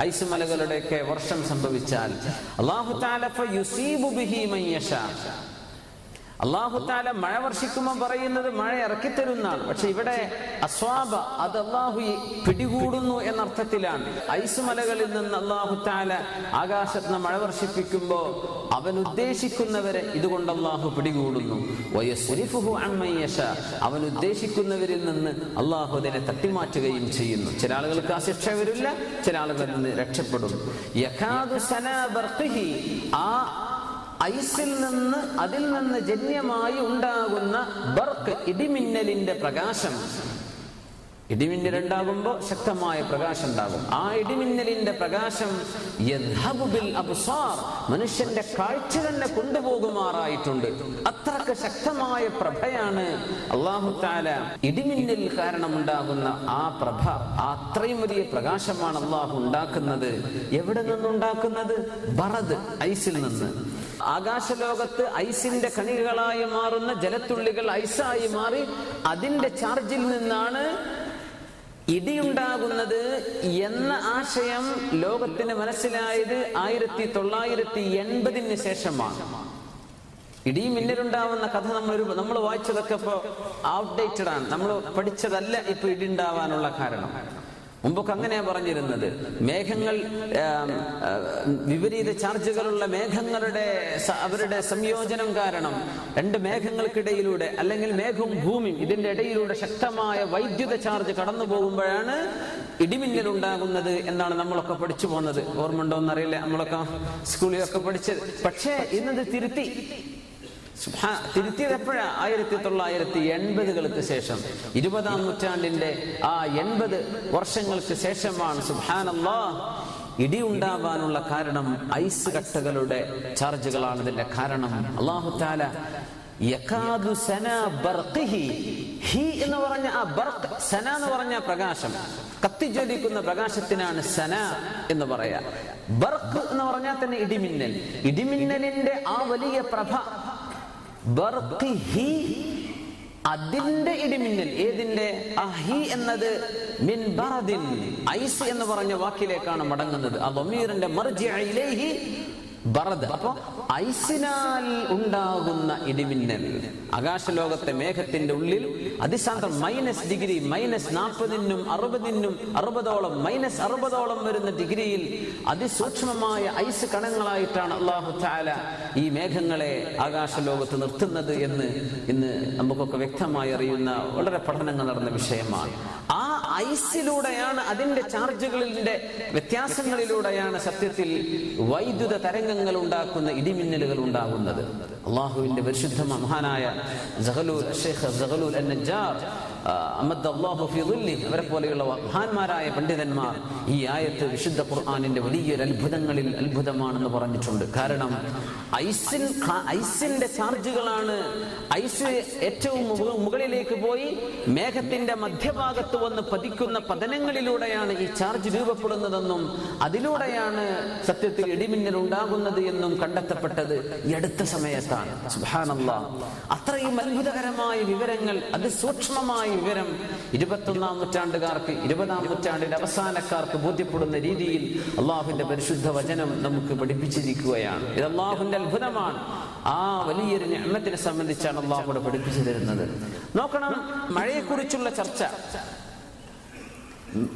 Ice മലകളുടെയൊക്കെ വർഷം സംഭവിച്ചാൽ അല്ലാഹു തആല ഫയുസീബു ബിഹി മൻ യശാ, അല്ലാഹു തആല മഴ വർഷിക്കുമ്പോൾ പറയുന്നത് മഴ ഇറക്കിത്തരുന്നാണ്. പക്ഷെ ഇവിടെ അസ്വാബ, അത് അല്ലാഹു പിടികൂടുന്നു എന്നർത്ഥത്തിലാണ്. ഐസ് മലകളിൽ നിന്ന് അല്ലാഹു തആല ആകാശത്ത് നിന്ന് മഴ വർഷിപ്പിക്കുമ്പോൾ അവൻ ഉദ്ദേശിക്കുന്നവരെ ഇതുകൊണ്ട് അല്ലാഹു പിടികൂടുന്നു. വയസ്രിഫുഹു അമ്മൻ യശാ, അവൻ ഉദ്ദേശിക്കുന്നവരിൽ നിന്ന് അല്ലാഹു അതിനെ തട്ടിമാറ്റുകയും ചെയ്യുന്നു. ചില ആളുകൾക്ക് ആ ശിക്ഷ വരില്ല, ചില ആളുകളിൽ നിന്ന് രക്ഷപ്പെടും. യകാദു സനാ ബർഖിഹി, ആ ഐസിൽ നിന്ന് അതിൽ നിന്ന് ജന്യമായി ഉണ്ടാകുന്ന ബർക്ക്, ഇടിമിന്നലിന്റെ പ്രകാശം. ഇടിമിന്നലുണ്ടാകുമ്പോൾ ശക്തമായ പ്രകാശം ഉണ്ടാകും. ആ ഇടിമിന്നലിന്റെ പ്രകാശം യദ്ഹബു ബിൽ അബ്സാർ, മനുഷ്യന്റെ കാഴ്ച തന്നെ കൊണ്ടുപോകുമാറായിട്ടുണ്ട്. അത്രക്ക് ശക്തമായ പ്രഭയാണ് അല്ലാഹു തആല ഇടിമിന്നൽ കാരണം ഉണ്ടാകുന്ന ആ പ്രഭ, അത്രയും വലിയ പ്രകാശമാണ് അല്ലാഹു ഉണ്ടാക്കുന്നത്. എവിടെ നിന്നുണ്ടാക്കുന്നത്? ബറദ്, ഐസിൽ നിന്ന്. ആകാശലോകത്ത് ഐസിന്റെ കണികകളായി മാറുന്ന ജലത്തുള്ളികൾ ഐസായി മാറി അതിന്റെ ചാർജിൽ നിന്നാണ് ഇടിയുണ്ടാകുന്നത് എന്ന ആശയം ലോകത്തിന് മനസ്സിലായത് 1980 ശേഷമാണ്. ഇടിയും മിന്നലുണ്ടാവുന്ന കഥ നമ്മൾ വായിച്ചതൊക്കെ ഇപ്പൊ ഔട്ട്ഡേറ്റഡ് ആണ്, നമ്മൾ പഠിച്ചതല്ല ഇപ്പൊ ഇടി ഉണ്ടാവാനുള്ള കാരണം. മുമ്പൊക്കെ അങ്ങനെയാ പറഞ്ഞിരുന്നത്. മേഘങ്ങൾ, വിപരീത ചാർജുകളുള്ള മേഘങ്ങളുടെ അവരുടെ സംയോജനം കാരണം രണ്ട് മേഘങ്ങൾക്കിടയിലൂടെ, അല്ലെങ്കിൽ മേഘവും ഭൂമിയും ഇതിന്റെ ഇടയിലൂടെ ശക്തമായ വൈദ്യുത ചാർജ് കടന്നു പോകുമ്പോഴാണ് ഇടിമിന്നൽ ഉണ്ടാകുന്നത് എന്നാണ് നമ്മളൊക്കെ പഠിച്ചു പോകുന്നത്. ഓർമ്മ എന്നറിയില്ല, നമ്മളൊക്കെ സ്കൂളിലൊക്കെ പഠിച്ചത്. പക്ഷേ ഇന്നത് തിരുത്തിയത് എപ്പോഴാ? 1980 ശേഷം, 20-ാം നൂറ്റാണ്ടിന്റെ ആ 80 വർഷങ്ങൾക്ക് ശേഷമാണ് സുബ്ഹാനല്ലാഹ് ഇടി ഉണ്ടാവാനുള്ള കാരണം ഐസ് കട്ടകളുടെ ചാർജുകളാണ് ഇതിന്റെ കാരണം. അല്ലാഹു തആല യകാദു സനാ ബർഖിഹി, ഹി എന്ന് പറഞ്ഞ ആ ബർക്ക്, സന എന്ന് പറഞ്ഞ പ്രകാശം, കത്തിജ്വലിക്കുന്ന പ്രകാശത്തിനാണ് സന എന്ന് പറയാ. ബർക്ക് എന്ന് പറഞ്ഞാൽ തന്നെ ഇടിമിന്നൽ. ഇടിമിന്നലിന്റെ ആ വലിയ പ്രഭ, ബർഖിഹി, അതിന്റെ ഇടിമിന്നൽ. ഏതിന്റെ? അഹി എന്നത് മിൻ ബറദിൻ, ഐസ് എന്ന് പറഞ്ഞ വാക്കിലേക്കാണ് മടങ്ങുന്നത്. ആ ദമീറിന്റെ മർജിഅ ഇലൈഹി ബറദ്. അപ്പൊ ഐസിനാൽ ഉണ്ടാകുന്ന ഇടിമിന്നൽ, ആകാശലോകത്തെ മേഘത്തിന്റെ ഉള്ളിൽ അതിസാന്ദ്രം -ഡിഗ്രി, -40-നും 60-നും 60ഓളം, -60ഓളം വരുന്ന ഡിഗ്രിയിൽ അതിസൂക്ഷ്മമായ ഐസ് കണങ്ങളായിട്ടാണ് അല്ലാഹു തആല ഈ മേഘങ്ങളെ ആകാശലോകത്ത് നിർത്തുന്നത് എന്ന് ഇന്ന് നമുക്കൊക്കെ വ്യക്തമായി അറിയുന്ന വളരെ പഠനങ്ങൾ നടന്ന വിഷയമാണ്. ആ ഐസിലൂടെയാണ്, അതിന്റെ ചാർജുകളിന്റെ വ്യത്യാസങ്ങളിലൂടെയാണ് സത്യത്തിൽ വൈദ്യുത തരംഗങ്ങൾ ഉണ്ടാക്കുന്ന ഇടിമിന്നലുകൾ ഉണ്ടാകുന്നത്. അള്ളാഹുവിന്റെ പരിശുദ്ധ മഹാനായ ശൈഖ് സഗലൂൽ അൻ-നജ്ജാർ അമദ്ദല്ലാഹു ഫീ ദില്ലിഹി, അവരെ പോലെയുള്ള മഹാന്മാരായ പണ്ഡിതന്മാർ ഈ ആയത്ത് വിശുദ്ധ ഖുർആനിന്റെ വലിയൊരു അത്ഭുതങ്ങളിൽ അത്ഭുതമാണെന്ന് പറഞ്ഞിട്ടുണ്ട്. കാരണം ഐസിന്റെ ചാർജുകളാണ്, ഐസ് ഏറ്റവും മുകളിലേക്ക് പോയി മേഘത്തിന്റെ മധ്യഭാഗത്ത് വന്ന് പതിക്കുന്ന പതനങ്ങളിലൂടെയാണ് ഈ ചാർജ് രൂപപ്പെടുന്നതെന്നും അതിലൂടെയാണ് സത്യത്തിൽ ഇടിമിന്നൽ ഉണ്ടാകുന്നത് എന്നും കണ്ടെത്തപ്പെട്ടത് ഈ അടുത്ത സമയത്താണ്. സുബ്ഹാനല്ലാഹ്, അത്രയും അത്ഭുതകരമായ വിവരങ്ങൾ, അതിസൂക്ഷ്മമായ വിവരം 21-ാം നൂറ്റാണ്ടുകാർക്ക്, 20-ാം നൂറ്റാണ്ടിന്റെ അവസാനക്കാർക്ക് ബോധ്യപ്പെടുന്ന രീതിയിൽ അള്ളാഹുവിന്റെ പരിശുദ്ധ വചനം നമുക്ക് പഠിപ്പിച്ചിരിക്കുകയാണ്. ഇത് അള്ളാഹുവിന്റെ അത്ഭുതമാണ്. ആ വലിയൊരു നിഅമത്തിനെ സംബന്ധിച്ചാണ് അള്ളാഹു പഠിപ്പിച്ചു തരുന്നത്. നോക്കണം, മഴയെക്കുറിച്ചുള്ള ചർച്ച,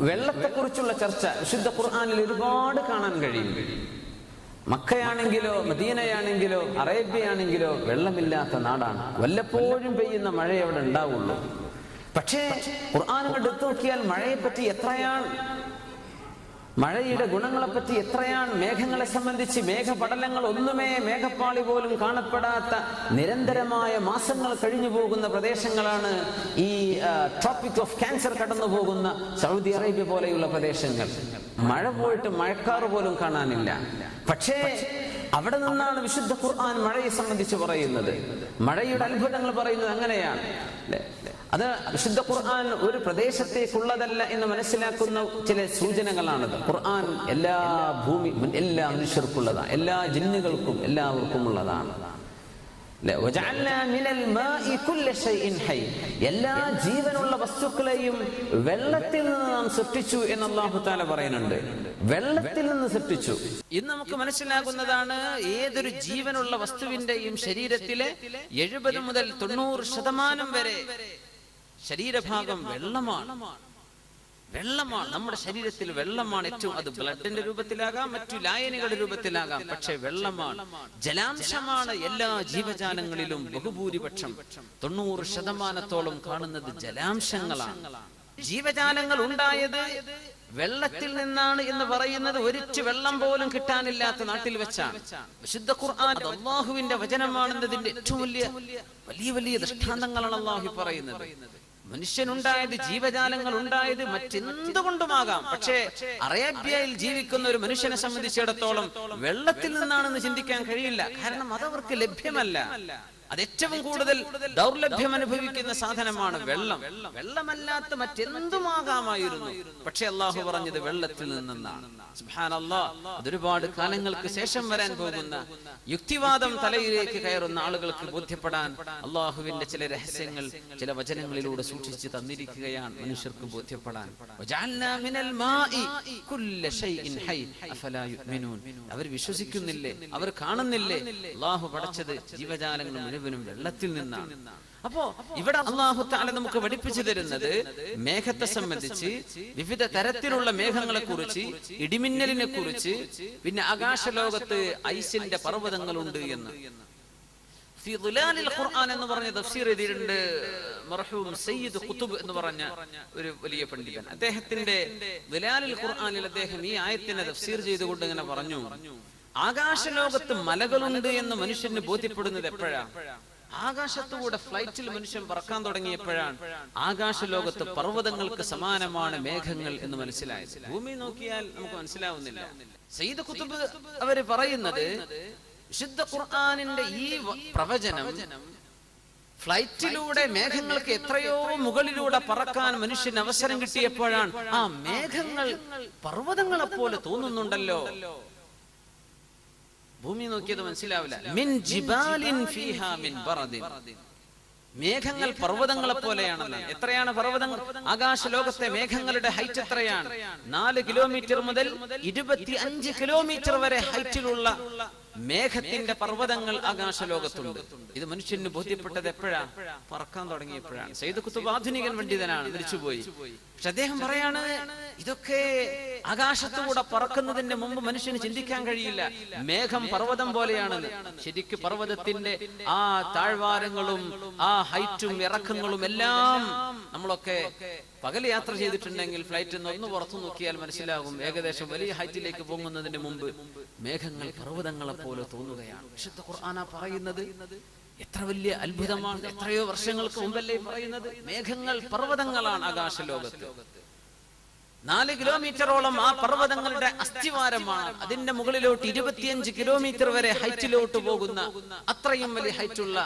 വെള്ളത്തെക്കുറിച്ചുള്ള ചർച്ച വിശുദ്ധ ഖുർആനിൽ ഒരുപാട് കാണാൻ കഴിയും. മക്കയാണെങ്കിലോ മദീനയാണെങ്കിലോ അറേബ്യയാണെങ്കിലോ വെള്ളമില്ലാത്ത നാടാണ്. വല്ലപ്പോഴും പെയ്യുന്ന മഴ അവിടെ ഉണ്ടാവുള്ളൂ. പക്ഷേ ഖുർആൻ എടുത്തു നോക്കിയാൽ മഴയെപ്പറ്റി എത്രയാണ്, മഴയുടെ ഗുണങ്ങളെപ്പറ്റി എത്രയാണ്. മേഘങ്ങളെ സംബന്ധിച്ച് മേഘപടലങ്ങൾ ഒന്നുമേ, മേഘപ്പാളി പോലും കാണപ്പെടാത്ത നിരന്തരമായ മാസങ്ങൾ കഴിഞ്ഞു പോകുന്ന പ്രദേശങ്ങളാണ് ഈ ട്രോപ്പിക് ഓഫ് ക്യാൻസർ കടന്നു പോകുന്ന സൗദി അറേബ്യ പോലെയുള്ള പ്രദേശങ്ങൾ. മഴ പോയിട്ട് മഴക്കാറ് പോലും കാണാനില്ല. പക്ഷേ അവിടെ നിന്നാണ് വിശുദ്ധ ഖുർആൻ മഴയെ സംബന്ധിച്ച് പറയുന്നത്. മഴയുടെ അത്ഭുതങ്ങൾ പറയുന്നത് അങ്ങനെയാണ്. അത് വിശുദ്ധ ഖുർആൻ ഒരു പ്രദേശത്തേക്കുള്ളതല്ല എന്ന് മനസ്സിലാക്കുന്ന ചില സൂചനകളാണത്. ഖുർആൻ എല്ലാ മനുഷ്യർക്കുള്ളതാണ്, എല്ലാ ജിന്നുകൾക്കും എല്ലാവർക്കും ഉള്ളതാണ്. എല്ലാ ജീവനുള്ള വസ്തുക്കളെയും വെള്ളത്തിൽ നിന്ന് നാം സൃഷ്ടിച്ചു എന്ന് അല്ലാഹു തആല പറയുന്നുണ്ട്. വെള്ളത്തിൽ നിന്ന് സൃഷ്ടിച്ചു. ഇന്ന് നമുക്ക് മനസ്സിലാകുന്നതാണ്, ഏതൊരു ജീവനുള്ള വസ്തുവിന്റെയും ശരീരത്തിലെ 70 മുതൽ 90% വരെ ശരീരഭാഗം വെള്ളമാണ്. നമ്മുടെ ശരീരത്തിൽ വെള്ളമാണ് ഏറ്റവും. അത് ബ്ലഡിന്റെ രൂപത്തിലാകാം, മറ്റു ലായനികളുടെ രൂപത്തിലാകാം, പക്ഷെ വെള്ളമാണ്, ജലാംശമാണ്. എല്ലാ ജീവജാലങ്ങളിലും ബഹുഭൂരിപക്ഷം 90% കാണുന്നത് ജലാംശങ്ങളാണ്. ജീവജാലങ്ങൾ ഉണ്ടായത് വെള്ളത്തിൽ നിന്നാണ് എന്ന് പറയുന്നത് ഒരിറ്റു വെള്ളം പോലും കിട്ടാനില്ലാത്ത നാട്ടിൽ വെച്ചാണ്. വിശുദ്ധ ഖുർആൻ അല്ലാഹുവിന്റെ വചനമാണെന്നതിന്റെ ഏറ്റവും വലിയ ദൃഷ്ടാന്തങ്ങളാണ് അല്ലാഹു പറയുന്നത്. മനുഷ്യനുണ്ടായത്, ജീവജാലങ്ങൾ ഉണ്ടായത് മറ്റെന്തുകൊണ്ടുമാകാം, പക്ഷേ അറേബ്യയിൽ ജീവിക്കുന്ന ഒരു മനുഷ്യനെ സംബന്ധിച്ചിടത്തോളം വെള്ളത്തിൽ നിന്നാണെന്ന് ചിന്തിക്കാൻ കഴിയില്ല. കാരണം അതവർക്ക് ലഭ്യമല്ല. അത് ഏറ്റവും കൂടുതൽ ദൗർലഭ്യം അനുഭവിക്കുന്ന സാധനമാണ് വെള്ളം. വെള്ളമല്ലാത്ത മറ്റെന്തുമാകാമായിരുന്നു, പക്ഷെ അള്ളാഹു പറഞ്ഞത് വെള്ളത്തിൽ നിന്നാണ്. സുബ്ഹാനല്ലാഹ്. അതൊരുപാട് കാലങ്ങൾക്ക് ശേഷം വരാൻ പോകുന്ന യുക്തിവാദം തലയിലേക്ക് കയറുന്ന ആളുകൾക്ക് ബോധ്യപ്പെടാൻ അള്ളാഹുവിന്റെ ചില രഹസ്യങ്ങൾ ചില വചനങ്ങളിലൂടെ സൂക്ഷിച്ച് തന്നിരിക്കുകയാണ് മനുഷ്യർക്ക് ബോധ്യപ്പെടാൻ. അവർ വിശ്വസിക്കുന്നില്ലേ? അവർ കാണുന്നില്ലേ? അള്ളാഹു പടച്ചത് ജീവജാലങ്ങൾ മുഴുവനും വെള്ളത്തിൽ നിന്നാണ്. അപ്പോ ഇവിടെ അല്ലാഹു തആല നമുക്ക് പഠിപ്പിച്ചു തരുന്നത് മേഘത്തെ സംബന്ധിച്ച്, വിവിധ തരത്തിലുള്ള മേഘങ്ങളെ കുറിച്ച്, ഇടിമിന്നലിനെ കുറിച്ച്, പിന്നെ ആകാശലോകത്ത് ഐസിന്റെ പർവ്വതങ്ങളുണ്ട് എന്ന്. ഫി ളിലാലിൽ ഖുർആൻ എന്ന് പറഞ്ഞ തഫ്സീർ എഴുതിയിട്ടുണ്ട് മർഹൂം സയ്യിദ് ഖുതുബ് എന്ന് പറഞ്ഞ ഒരു വലിയ പണ്ഡിതൻ. അദ്ദേഹത്തിന്റെ ളിലാലിൽ ഖുർആനിൽ അദ്ദേഹം ഈ ആയത്തിനെ തഫ്സീർ ചെയ്തുകൊണ്ട് ഇങ്ങനെ പറഞ്ഞു, ആകാശലോകത്ത് മലകളുണ്ട് എന്ന് മനുഷ്യന് ബോധ്യപ്പെടുന്നത് എപ്പോഴാണ്? ആകാശത്തുകൂടെ ഫ്ലൈറ്റിൽ മനുഷ്യൻ പറക്കാൻ തുടങ്ങിയപ്പോഴാണ് ആകാശലോകത്ത് പർവ്വതങ്ങൾക്ക് സമാനമാണ് മേഘങ്ങൾ എന്ന് മനസ്സിലായത്. ഭൂമി നോക്കിയാൽ നമുക്ക് മനസ്സിലാവുന്നില്ല. സയ്യിദ് ഖുതുബ് അവര് പറയുന്നത്, വിശുദ്ധ ഖുർആനിന്റെ ഈ പ്രവചനം ഫ്ലൈറ്റിലൂടെ മേഘങ്ങൾക്ക് എത്രയോ മുകളിലൂടെ പറക്കാൻ മനുഷ്യന് അവസരം കിട്ടിയപ്പോഴാണ് ആ മേഘങ്ങൾ പർവ്വതങ്ങളെ പോലെ തോന്നുന്നുണ്ടല്ലോ. ഭൂമി നോക്കിയത് മനസ്സിലാവില്ല. മിൻ ജിബാലിൻ ഫീഹാ മിൻ ബറദിൻ. മേഘങ്ങൾ പർവ്വതങ്ങളെ പോലെയാണെന്ന്. എത്രയാണ് പർവ്വതങ്ങൾ? ആകാശലോകത്തെ മേഘങ്ങളുടെ ഹൈറ്റ് എത്രയാണ്? 4 കിലോമീറ്റർ മുതൽ 25 കിലോമീറ്റർ വരെ ഹൈറ്റിലുള്ള മേഘത്തിന്റെ പർവ്വതങ്ങൾ ആകാശലോകത്തുണ്ട്. ഇത് മനുഷ്യന് ബോധ്യപ്പെട്ടത് എപ്പോഴാ? പറക്കാൻ തുടങ്ങിയപ്പോഴാണ്. സയ്യിദ് ഖുതുബ് ആധുനികൻ പണ്ഡിതനാണ്, മരിച്ചുപോയി. പക്ഷെ അദ്ദേഹം പറയാണ്, ഇതൊക്കെ ആകാശത്തുകൂടെ പറക്കുന്നതിന് മുമ്പ് മനുഷ്യന് ചിന്തിക്കാൻ കഴിയില്ല. മേഘം പർവ്വതം പോലെയാണെന്ന്. ശരിക്ക് പർവ്വതത്തിന്റെ ആ താഴ്വാരങ്ങളും ആ ഹൈറ്റും ഇറക്കങ്ങളും എല്ലാം നമ്മളൊക്കെ പകൽ യാത്ര ചെയ്തിട്ടുണ്ടെങ്കിൽ ഫ്ലൈറ്റിൽ നിന്ന് ഒന്ന് പുറത്തു നോക്കിയാൽ മനസ്സിലാകും, ഏകദേശം വലിയ ഹൈറ്റിലേക്ക് പോകുന്നതിന് മുമ്പ് മേഘങ്ങൾ പർവ്വതങ്ങളെ പോലെ തോന്നുകയാണ്. വിശുദ്ധ ഖുർആനാ പറയുന്നത്. എത്ര വലിയ അത്ഭുതമാണ്! എത്രയോ വർഷങ്ങൾക്ക് മുമ്പല്ലേ പറയുന്നത്? മേഘങ്ങൾ പർവ്വതങ്ങളാണ് ആകാശലോകത്ത്. 4 കിലോമീറ്ററോളം ആ പർവ്വതങ്ങളുടെ അസ്ഥിവാരമാണ്. അതിന്റെ മുകളിലോട്ട് 25 കിലോമീറ്റർ വരെ ഹൈറ്റിലോട്ട് പോകുന്ന അത്രയും വലിയ ഹൈറ്റുള്ള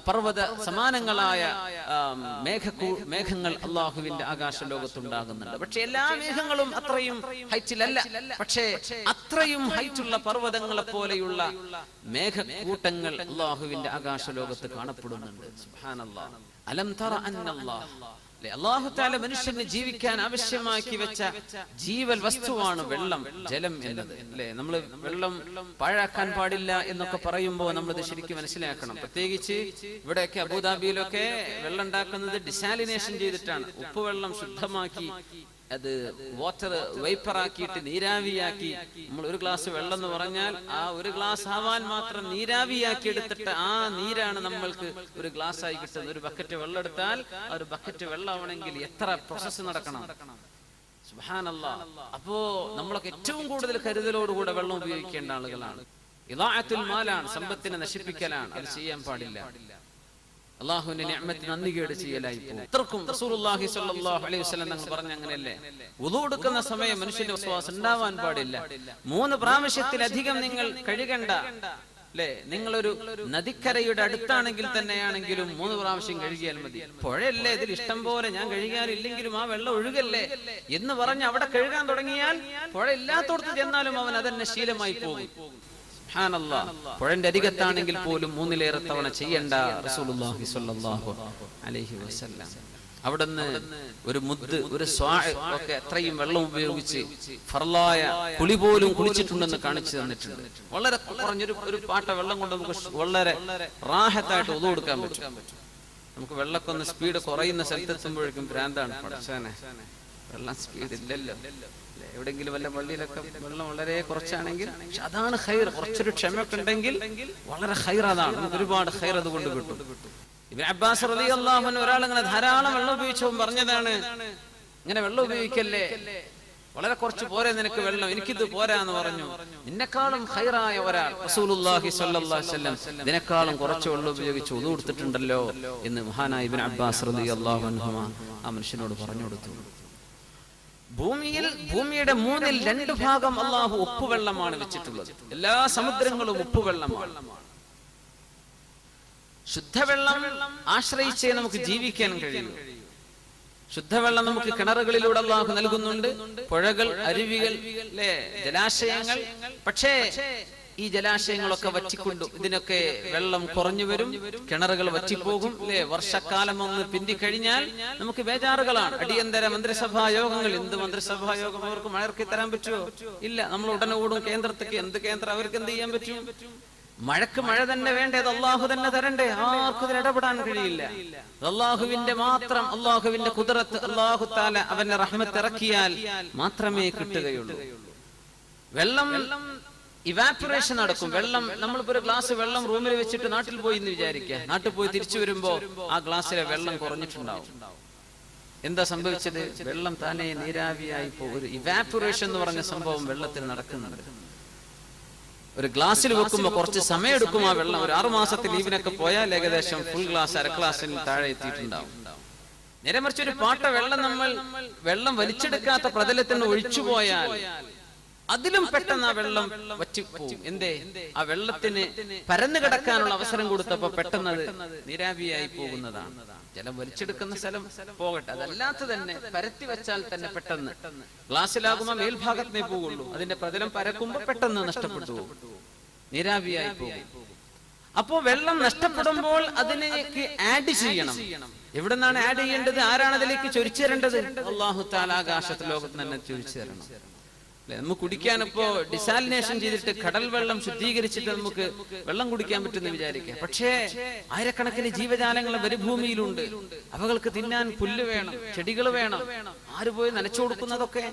പർവ്വത സമാനങ്ങളായ മേഘങ്ങൾ അള്ളാഹുവിന്റെ ആകാശലോകത്തുണ്ടാകുന്നുണ്ട്. പക്ഷെ എല്ലാ മേഘങ്ങളും അത്രയും ഹൈറ്റിലല്ല. പക്ഷേ അത്രയും ഹൈറ്റുള്ള പർവ്വതങ്ങളെ പോലെയുള്ള മേഘക്കൂട്ടങ്ങൾ അള്ളാഹുവിന്റെ ആകാശലോകത്ത് കാണപ്പെടുന്നുണ്ട്. സുബ്ഹാനല്ലാഹ്. അലം തറ അന്നല്ലാഹ്, അല്ലാഹു തആല മനുഷ്യന് ജീവിക്കാൻ ആവശ്യമാക്കി വെച്ച ജീവൽ വസ്തുവാണ് വെള്ളം, ജലം എന്നത്. അല്ലെ, നമ്മൾ വെള്ളം പാഴാക്കാൻ പാടില്ല എന്നൊക്കെ പറയുമ്പോൾ നമ്മളത് ശരിക്കും മനസ്സിലാക്കണം. പ്രത്യേകിച്ച് ഇവിടെയൊക്കെ അബുദാബിയിലൊക്കെ വെള്ളം ഉണ്ടാക്കുന്നത് ഡിസാലിനേഷൻ ചെയ്തിട്ടാണ്. ഉപ്പുവെള്ളം ശുദ്ധമാക്കി അത് വാട്ടർ വേപ്പറാക്കിയിട്ട് നീരാവിയാക്കി. നമ്മൾ ഒരു ഗ്ലാസ് വെള്ളം എന്ന് പറഞ്ഞാൽ ആ ഒരു ഗ്ലാസ് ആവാൻ മാത്രം നീരാവിയാക്കി എടുത്തിട്ട് ആ നീരാണ് നമ്മൾക്ക് ഒരു ഗ്ലാസ് ആയി കിട്ടുന്നത്. ഒരു ബക്കറ്റ് വെള്ളം എടുത്താൽ ആ ഒരു ബക്കറ്റ് വെള്ളം ആവണമെങ്കിൽ എത്ര പ്രോസസ്സ് നടക്കണം! സുബ്ഹാനല്ലാഹ്. അപ്പോ നമ്മളൊക്കെ ഏറ്റവും കൂടുതൽ കരുതലോടുകൂടെ വെള്ളം ഉപയോഗിക്കേണ്ട ആളുകളാണ്. ഇദാഅത്തുൽ മാലാണ്, സമ്പത്തിനെ നശിപ്പിക്കലാണ്. അത് ചെയ്യാൻ പാടില്ല. അല്ലാഹുവിന്റെ നിഅമത്ത് നന്ദികേട് ചെയ്യലായി പോകും. അത്രക്കും റസൂലുള്ളാഹി സ്വല്ലല്ലാഹു അലൈഹി വസല്ലം തങ്ങൾ പറഞ്ഞ അങ്ങനെയല്ലേ, വുളു എടുക്കുന്ന സമയം മനുഷ്യന്റെ വസ്വാസ് ഉണ്ടാവാൻ പാടില്ല. 3 പ്രാവശ്യത്തിലധികം നിങ്ങൾ കഴുകണ്ട. അല്ലെ, നിങ്ങളൊരു നദിക്കരയുടെ അടുത്താണെങ്കിൽ തന്നെയാണെങ്കിലും 3 പ്രാവശ്യം കഴുകിയാൽ മതി. പുഴയല്ലേ, ഇതിൽ ഇഷ്ടം പോലെ ഞാൻ കഴുകാനില്ലെങ്കിലും ആ വെള്ളം ഒഴുകല്ലേ എന്ന് പറഞ്ഞ് അവിടെ കഴുകാൻ തുടങ്ങിയാൽ പുഴ ഇല്ലാത്തോടത്ത് ചെന്നാലും അവൻ അതന്നെ ശീലമായി പോകും. സുബ്ഹാനല്ലാഹ്. പുഴന്റെ അരികത്താണെങ്കിൽ പോലും 3-ലേറെ തവണ ചെയ്യേണ്ട റസൂലുള്ളാഹി സ്വല്ലല്ലാഹു അലൈഹി വസല്ലം. അവിടുന്ന് ഒരു മുദ്, ഒരു സ്വാഅ് ഒക്കെ അത്രയും വെള്ളം ഉപയോഗിച്ച് ഫർളായ കുളി പോലും കുളിച്ചിട്ടുണ്ടെന്ന് കാണിച്ചു തന്നിട്ടുണ്ട്. വളരെ കുറഞ്ഞൊരു പാട്ട വെള്ളം കൊണ്ട് നമുക്ക് വളരെ റാഹത്തായിട്ട് ഒതു കൊടുക്കാൻ പറ്റും. നമുക്ക് വെള്ളമൊക്കെ ഒന്ന് സ്പീഡ് കുറയുന്ന സ്ഥലത്തെത്തുമ്പോഴേക്കും ഭ്രാന്താണ്. പഠിച്ചവനെ, വെള്ളം സ്പീഡ് ഇല്ലല്ലോ. എവിടെങ്കിലും വല്ല പള്ളിയിലൊക്കെ വെള്ളം വളരെ കുറച്ചാണെങ്കിൽ, പക്ഷെ അതാണ് ഖൈർ. കുറച്ചൊരു ക്ഷമയൊക്കെ ഉണ്ടെങ്കിൽ വളരെ ഖൈർ. അതാണ് നമുക്ക് ഒരുപാട് ഖൈർ അതുകൊണ്ട് കിട്ടും. ഇബ്നു അബ്ബാസ് റളിയല്ലാഹു അൻഹു ഒരാളിങ്ങനെ ധാരാളം വെള്ളം ഉപയോഗിച്ചപ്പോൾ പറഞ്ഞതാണ്, ഇങ്ങനെ വെള്ളം ഉപയോഗിക്കല്ലേ, വളരെ കുറച്ച് പോരെ നിനക്ക് വെള്ളം, എനിക്കിത് പോരാന്ന് പറഞ്ഞു. നിന്നെക്കാളും ഖൈറായ ഒരാൾ റസൂലുള്ളാഹി സ്വല്ലല്ലാഹു അലൈഹി വസല്ലം ഇതിനേക്കാളും കുറച്ച് വെള്ളം ഉപയോഗിച്ച് ഉദു കൊടുത്തിട്ടുണ്ടല്ലോ എന്ന് മഹാനായ ഇബ്നു അബ്ബാസ് റളിയല്ലാഹു അൻഹു ആ മനുഷ്യനോട് പറഞ്ഞു കൊടുത്തു. ഭൂമിയുടെ 2/3 ഭാഗം അല്ലാഹു ഉപ്പുവെള്ളമാണ് വെച്ചിട്ടുള്ളത്. എല്ലാ സമുദ്രങ്ങളും ഉപ്പുവെള്ളമാണ്. ശുദ്ധവെള്ളം ആശ്രയിച്ചേ നമുക്ക് ജീവിക്കാൻ കഴിയും. ശുദ്ധവെള്ളം നമുക്ക് കിണറുകളിലൂടെ അല്ലാഹു നൽകുന്നുണ്ട്. പുഴകൾ, അരുവികൾ, ജലാശയങ്ങൾ. പക്ഷേ ഈ ജലാശയങ്ങളൊക്കെ വറ്റിക്കൊണ്ടു ഇതിനൊക്കെ വെള്ളം കുറഞ്ഞു വരും, കിണറുകൾ വറ്റിപ്പോകും. വർഷക്കാലം ഒന്ന് പിന്തിക്കഴിഞ്ഞാൽ നമുക്ക് ബേജാറുകളാണ്. അടിയന്തര മന്ത്രിസഭാ യോഗങ്ങൾ. എന്ത് മന്ത്രിസഭാ യോഗം അവർക്ക് മഴയ്ക്ക് തരാൻ പറ്റുമോ? ഇല്ല. നമ്മൾ ഉടനെ ഓടും കേന്ദ്രത്തേക്ക്. എന്ത് കേന്ദ്രം? അവർക്ക് എന്ത് ചെയ്യാൻ പറ്റും? മഴക്ക് മഴ തന്നെ വേണ്ടേ? അത് അള്ളാഹു തന്നെ തരണ്ടേ? ആർക്കും ഇതിൽ ഇടപെടാൻ കഴിയില്ല. അള്ളാഹുവിന്റെ മാത്രം, അള്ളാഹുവിന്റെ ഖുദ്റത്ത്, അള്ളാഹു തആല അവന്റെ റഹ്മത്ത് ഇറക്കിയാൽ മാത്രമേ കിട്ടുകയുള്ളൂ. വെള്ളം ഇവാപറേഷൻ നടക്കും. വെള്ളം, നമ്മളിപ്പോ ഒരു ഗ്ലാസ് വെള്ളം റൂമിൽ വെച്ചിട്ട് നാട്ടിൽ പോയി എന്ന് വിചാരിക്കുക. നാട്ടിൽ പോയി തിരിച്ചു വരുമ്പോ ആ ഗ്ലാസ്സിലെ വെള്ളം കുറഞ്ഞിട്ടുണ്ടാവും. എന്താ സംഭവിച്ചത്? വെള്ളം താനെ നീരാവിയായി പോകും. ഒരു ഇവാപറേഷൻ എന്ന് പറഞ്ഞ സംഭവം വെള്ളത്തിൽ നടക്കുന്നുണ്ട്. ഒരു ഗ്ലാസ്സിൽ വെക്കുമ്പോൾ കുറച്ച് സമയം എടുക്കും ആ വെള്ളം. ഒരു 6 മാസത്തെ ലീവിനൊക്കെ പോയാൽ ഏകദേശം ഫുൾ ഗ്ലാസ്, അര ഗ്ലാസ്സിൽ താഴെ എത്തിയിട്ടുണ്ടാവും. നേരെ മറിച്ച് ഒരു പാട്ട വെള്ളം നമ്മൾ വെള്ളം വലിച്ചെടുക്കാത്ത പ്രതലത്തിന് ഒഴിച്ചു പോയാൽ അതിലും പെട്ടെന്ന് ആ വെള്ളം വറ്റിപ്പോവും. എന്തേ? ആ വെള്ളത്തിന് പരന്നു കിടക്കാനുള്ള അവസരം കൊടുത്തപ്പോ പെട്ടെന്ന് അത് നീരാവിയായി പോകുന്നതാണ്. ജലം വലിച്ചെടുക്കുന്ന സ്ഥലം പോകട്ടെ, അതല്ലാത്ത തന്നെ പരത്തി വെച്ചാൽ തന്നെ പെട്ടെന്ന് ഗ്ലാസ്സിലാകുമ്പോ മേൽഭാഗത്തേ പോകുള്ളൂ. അതിന്റെ പ്രതലം പരക്കുമ്പോ പെട്ടെന്ന് നഷ്ടപ്പെട്ടു പോകും, നീരാവിയായി പോകും. അപ്പോ വെള്ളം നഷ്ടപ്പെടുമ്പോൾ അതിലേക്ക് ആഡ് ചെയ്യണം. എവിടെ നിന്നാണ് ആഡ് ചെയ്യേണ്ടത്? ആരാണ് അതിലേക്ക് ചൊരിച്ചു തരേണ്ടത്? അല്ലാഹു തആല ആകാശത്ത് ലോകത്ത് തന്നെ ചൊരിച്ചു തരണം. നമുക്ക് കുടിക്കാൻ ഇപ്പോ ഡിസാലിനേഷൻ ചെയ്തിട്ട് കടൽ വെള്ളം ശുദ്ധീകരിച്ചിട്ട് നമുക്ക് വെള്ളം കുടിക്കാൻ പറ്റുമെന്ന് വിചാരിക്കുക. പക്ഷേ ആയിരക്കണക്കിന് ജീവജാലങ്ങൾ മരുഭൂമിയിലുണ്ട്. അവകൾക്ക് തിന്നാൻ പുല്ല് വേണം, ചെടികൾ വേണം. ആര് പോയി നനച്ചു കൊടുക്കുന്നതൊക്കെ?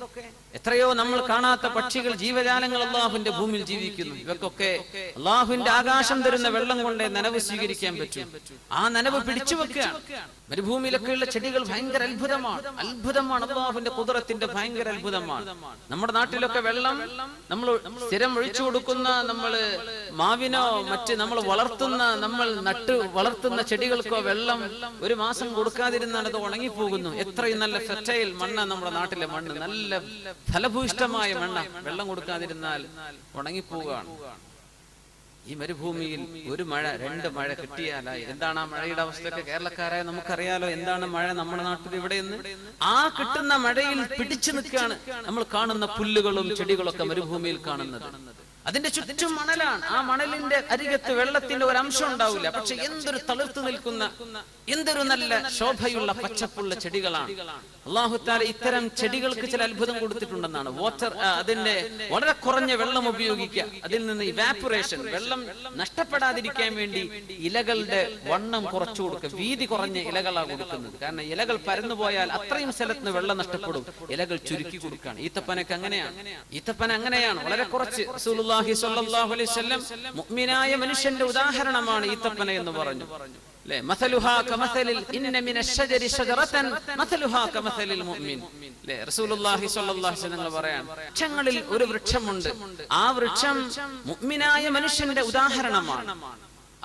എത്രയോ നമ്മൾ കാണാത്ത പക്ഷികൾ, ജീവജാലങ്ങൾ അള്ളാഹുവിന്റെ ഭൂമിയിൽ ജീവിക്കുന്നു. ഇവക്കൊക്കെ അള്ളാഹുവിന്റെ ആകാശം തരുന്ന വെള്ളം കൊണ്ടേ നനവ് സ്വീകരിക്കാൻ പറ്റും. ആ നനവ് പിടിച്ചു വെക്കുക. മരുഭൂമിയിലൊക്കെയുള്ള ചെടികൾ ഭയങ്കര അത്ഭുതമാണ്. അള്ളാഹുവിന്റെ ഖുദ്റത്തിന്റെ ഭയങ്കര അത്ഭുതമാണ്. നമ്മുടെ നാട്ടിലൊക്കെ വെള്ളം നമ്മൾ സ്ഥിരം ഒഴിച്ചു കൊടുക്കുന്ന, നമ്മള് മാവിനോ മറ്റ് നമ്മൾ വളർത്തുന്ന, നമ്മൾ നട്ട് വളർത്തുന്ന ചെടികൾക്കോ വെള്ളം 1 മാസം കൊടുക്കാതിരുന്നാൽ അത് ഉണങ്ങിപ്പോകുന്നു. എത്രയും നല്ല ഫെർട്ടൈൽ മണ്ണ് നമ്മുടെ നാട്ടിലെ മണ്ണ്, നല്ല ഫലഭൂയിഷ്ടമായ മണ്ണ്. വെള്ളം കൊടുക്കാതിരുന്നാൽ ഉണങ്ങിപ്പോവുകയാണ്. ഈ മരുഭൂമിയിൽ 1 മഴ 2 മഴ കിട്ടിയാലായി. എന്താണ് ആ മഴയുടെ അവസ്ഥയൊക്കെ? കേരളക്കാരായ നമുക്കറിയാലോ എന്താണ് മഴ നമ്മുടെ നാട്ടിൽ ഇവിടെയെന്ന്. ആ കിട്ടുന്ന മഴയിൽ പിടിച്ചു നിൽക്കുകയാണ് നമ്മൾ കാണുന്ന പുല്ലുകളും ചെടികളൊക്കെ മരുഭൂമിയിൽ കാണുന്നത്. അതിന്റെ ചുറ്റും മണലാണ്. ആ മണലിന്റെ അരികത്ത് വെള്ളത്തിന്റെ ഒരു അംശം ഉണ്ടാവില്ല. പക്ഷെ എന്തൊരു തളിർത്തു നിൽക്കുന്ന, എന്തൊരു നല്ല ശോഭയുള്ള പച്ചപ്പുള്ള ചെടികളാണ്. അല്ലാഹു തആല ഇത്തരം ചെടികൾക്ക് ചില അത്ഭുതം കൊടുത്തിട്ടുണ്ടെന്നാണ്. വാട്ടർ, അതിന്റെ വളരെ കുറഞ്ഞ വെള്ളം ഉപയോഗിക്കുക, അതിൽ നിന്ന് ഇവാപറേഷൻ, വെള്ളം നഷ്ടപ്പെടാതിരിക്കാൻ വേണ്ടി ഇലകളുടെ വണ്ണം കുറച്ചു കൊടുക്കുക. വീതി കുറഞ്ഞ ഇലകളാണ് കൊടുക്കുന്നത്. കാരണം ഇലകൾ പരന്നു പോയാൽ അത്രയും സ്ഥലത്ത് വെള്ളം നഷ്ടപ്പെടും. ഇലകൾ ചുരുക്കി കൊടുക്കുകയാണ്. ഈത്തപ്പനക്ക് അങ്ങനെയാണ്. ഈത്തപ്പന അങ്ങനെയാണ്, വളരെ കുറച്ച്. റസൂലുള്ളാഹി സ്വല്ലല്ലാഹു അലൈഹി വസല്ലം മുഅ്മിനായ മനുഷ്യന്റെ ഉദാഹരണമാണ് ഈത്തപ്പന എന്ന് പറഞ്ഞു. മസലുഹാ കമസലിൽ ഇന്ന മിനശ് ശജരി ശജറതൻ മസലുഹാ കമസലിൽ മുഅ്മിൻ. റസൂലുള്ളാഹി സ്വല്ലല്ലാഹു അലൈഹി വസല്ലം പറയാണ്, വൃക്ഷങ്ങളിൽ ഒരു വൃക്ഷമുണ്ട്, ആ വൃക്ഷം മുഅ്മിനായ മനുഷ്യന്റെ ഉദാഹരണമാണ്.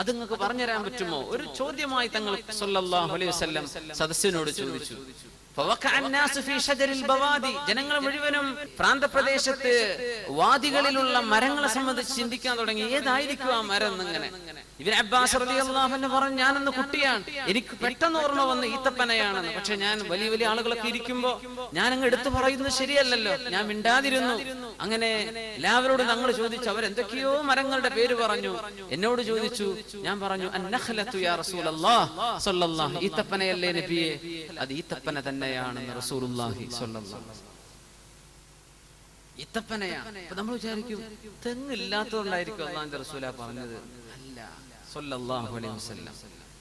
അത് നിങ്ങൾക്ക് പറഞ്ഞു തരാൻ പറ്റുമോ? ഒരു ചോദ്യമായി തങ്ങൾ സ്വല്ലല്ലാഹു അലൈഹി വസല്ലം സദസ്സിനോട് ചോദിച്ചു. ജനങ്ങൾ മുഴുവനും പ്രാന്തപ്രദേശത്ത് വാദികളിലുള്ള മരങ്ങളെ സംബന്ധിച്ച് ചിന്തിക്കാൻ തുടങ്ങി. ഏതായിരിക്കും ആ മരം എന്നിങ്ങനെ. ഇബ്നു അബ്ബാസ് റളിയല്ലാഹു അൻഹു പറഞ്ഞു, ഞാനന്ന് കുട്ടിയാണ്, എനിക്ക് പെട്ടെന്ന് ഓർമ്മ വന്ന് ഈത്തപ്പനയാണെന്ന്. പക്ഷെ ഞാൻ വലിയ വലിയ ആളുകളൊക്കെ ഇരിക്കുമ്പോ ഞാൻ അങ്ങ് എടുത്തു പറയുന്നത് ശരിയല്ലല്ലോ, ഞാൻ മിണ്ടാതിരുന്നു. അങ്ങനെ എല്ലാവരോടും ഞങ്ങൾ ചോദിച്ചു, അവരെന്തൊക്കെയോ മരങ്ങളുടെ പേര് പറഞ്ഞു. എന്നോട് ചോദിച്ചു, ഞാൻ പറഞ്ഞു അന്നഖലത്തു യാ റസൂലല്ലാഹ് സ്വല്ലല്ലാഹു, ഈത്തപ്പനയല്ലേ നബിയെ? അത് ഈത്തപ്പന തന്നെയാണെന്ന് റസൂലുള്ളാഹി സ്വല്ലല്ലാഹു അലൈഹി വസല്ലം. ഈത്തപ്പനയാണ്. അപ്പൊ നമ്മൾ വിചാരിക്കും തെങ്ങില്ലാത്തതുകൊണ്ടായിരിക്കും അല്ലാഹുവിന്റെ റസൂലാ പറഞ്ഞത്. അല്ല, സ്വല്ലല്ലാഹു അലൈഹി വസല്ലം.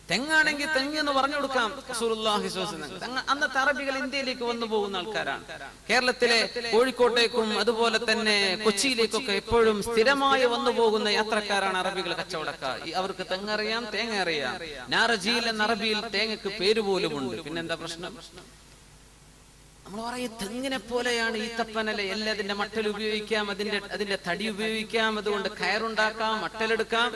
തെങ്ങാണെങ്കിൽ തെങ്ങ് എന്ന് പറഞ്ഞു കൊടുക്കാം റസൂലുള്ളാഹി സ്വല്ലല്ലാഹു അലൈഹി വസല്ലം. അന്നത്തെ അറബികൾ ഇന്ത്യയിലേക്ക് വന്നു പോകുന്ന ആൾക്കാരാണ്. കേരളത്തിലെ കോഴിക്കോട്ടേക്കും അതുപോലെ തന്നെ കൊച്ചിയിലേക്കൊക്കെ എപ്പോഴും സ്ഥിരമായി വന്നു പോകുന്ന യാത്രക്കാരാണ് അറബികൾ, കച്ചവടക്കാർ. അവർക്ക് തെങ്ങറിയാം, തേങ്ങ അറിയാം. നാറജീൽ എന്ന അറബിയിൽ തേങ്ങക്ക് പേര് പോലും ഉണ്ട്. പിന്നെന്താ പ്രശ്നം? നമ്മൾ പറയും തെങ്ങിനെ പോലെയാണ് ഈത്തപ്പനലെ. എല്ലാതിന്റെ മട്ടൽ ഉപയോഗിക്കാം, അതിന്റെ തടി ഉപയോഗിക്കാം, അതുകൊണ്ട് കയറുണ്ടാക്കാം, മട്ടലെടുക്കാം.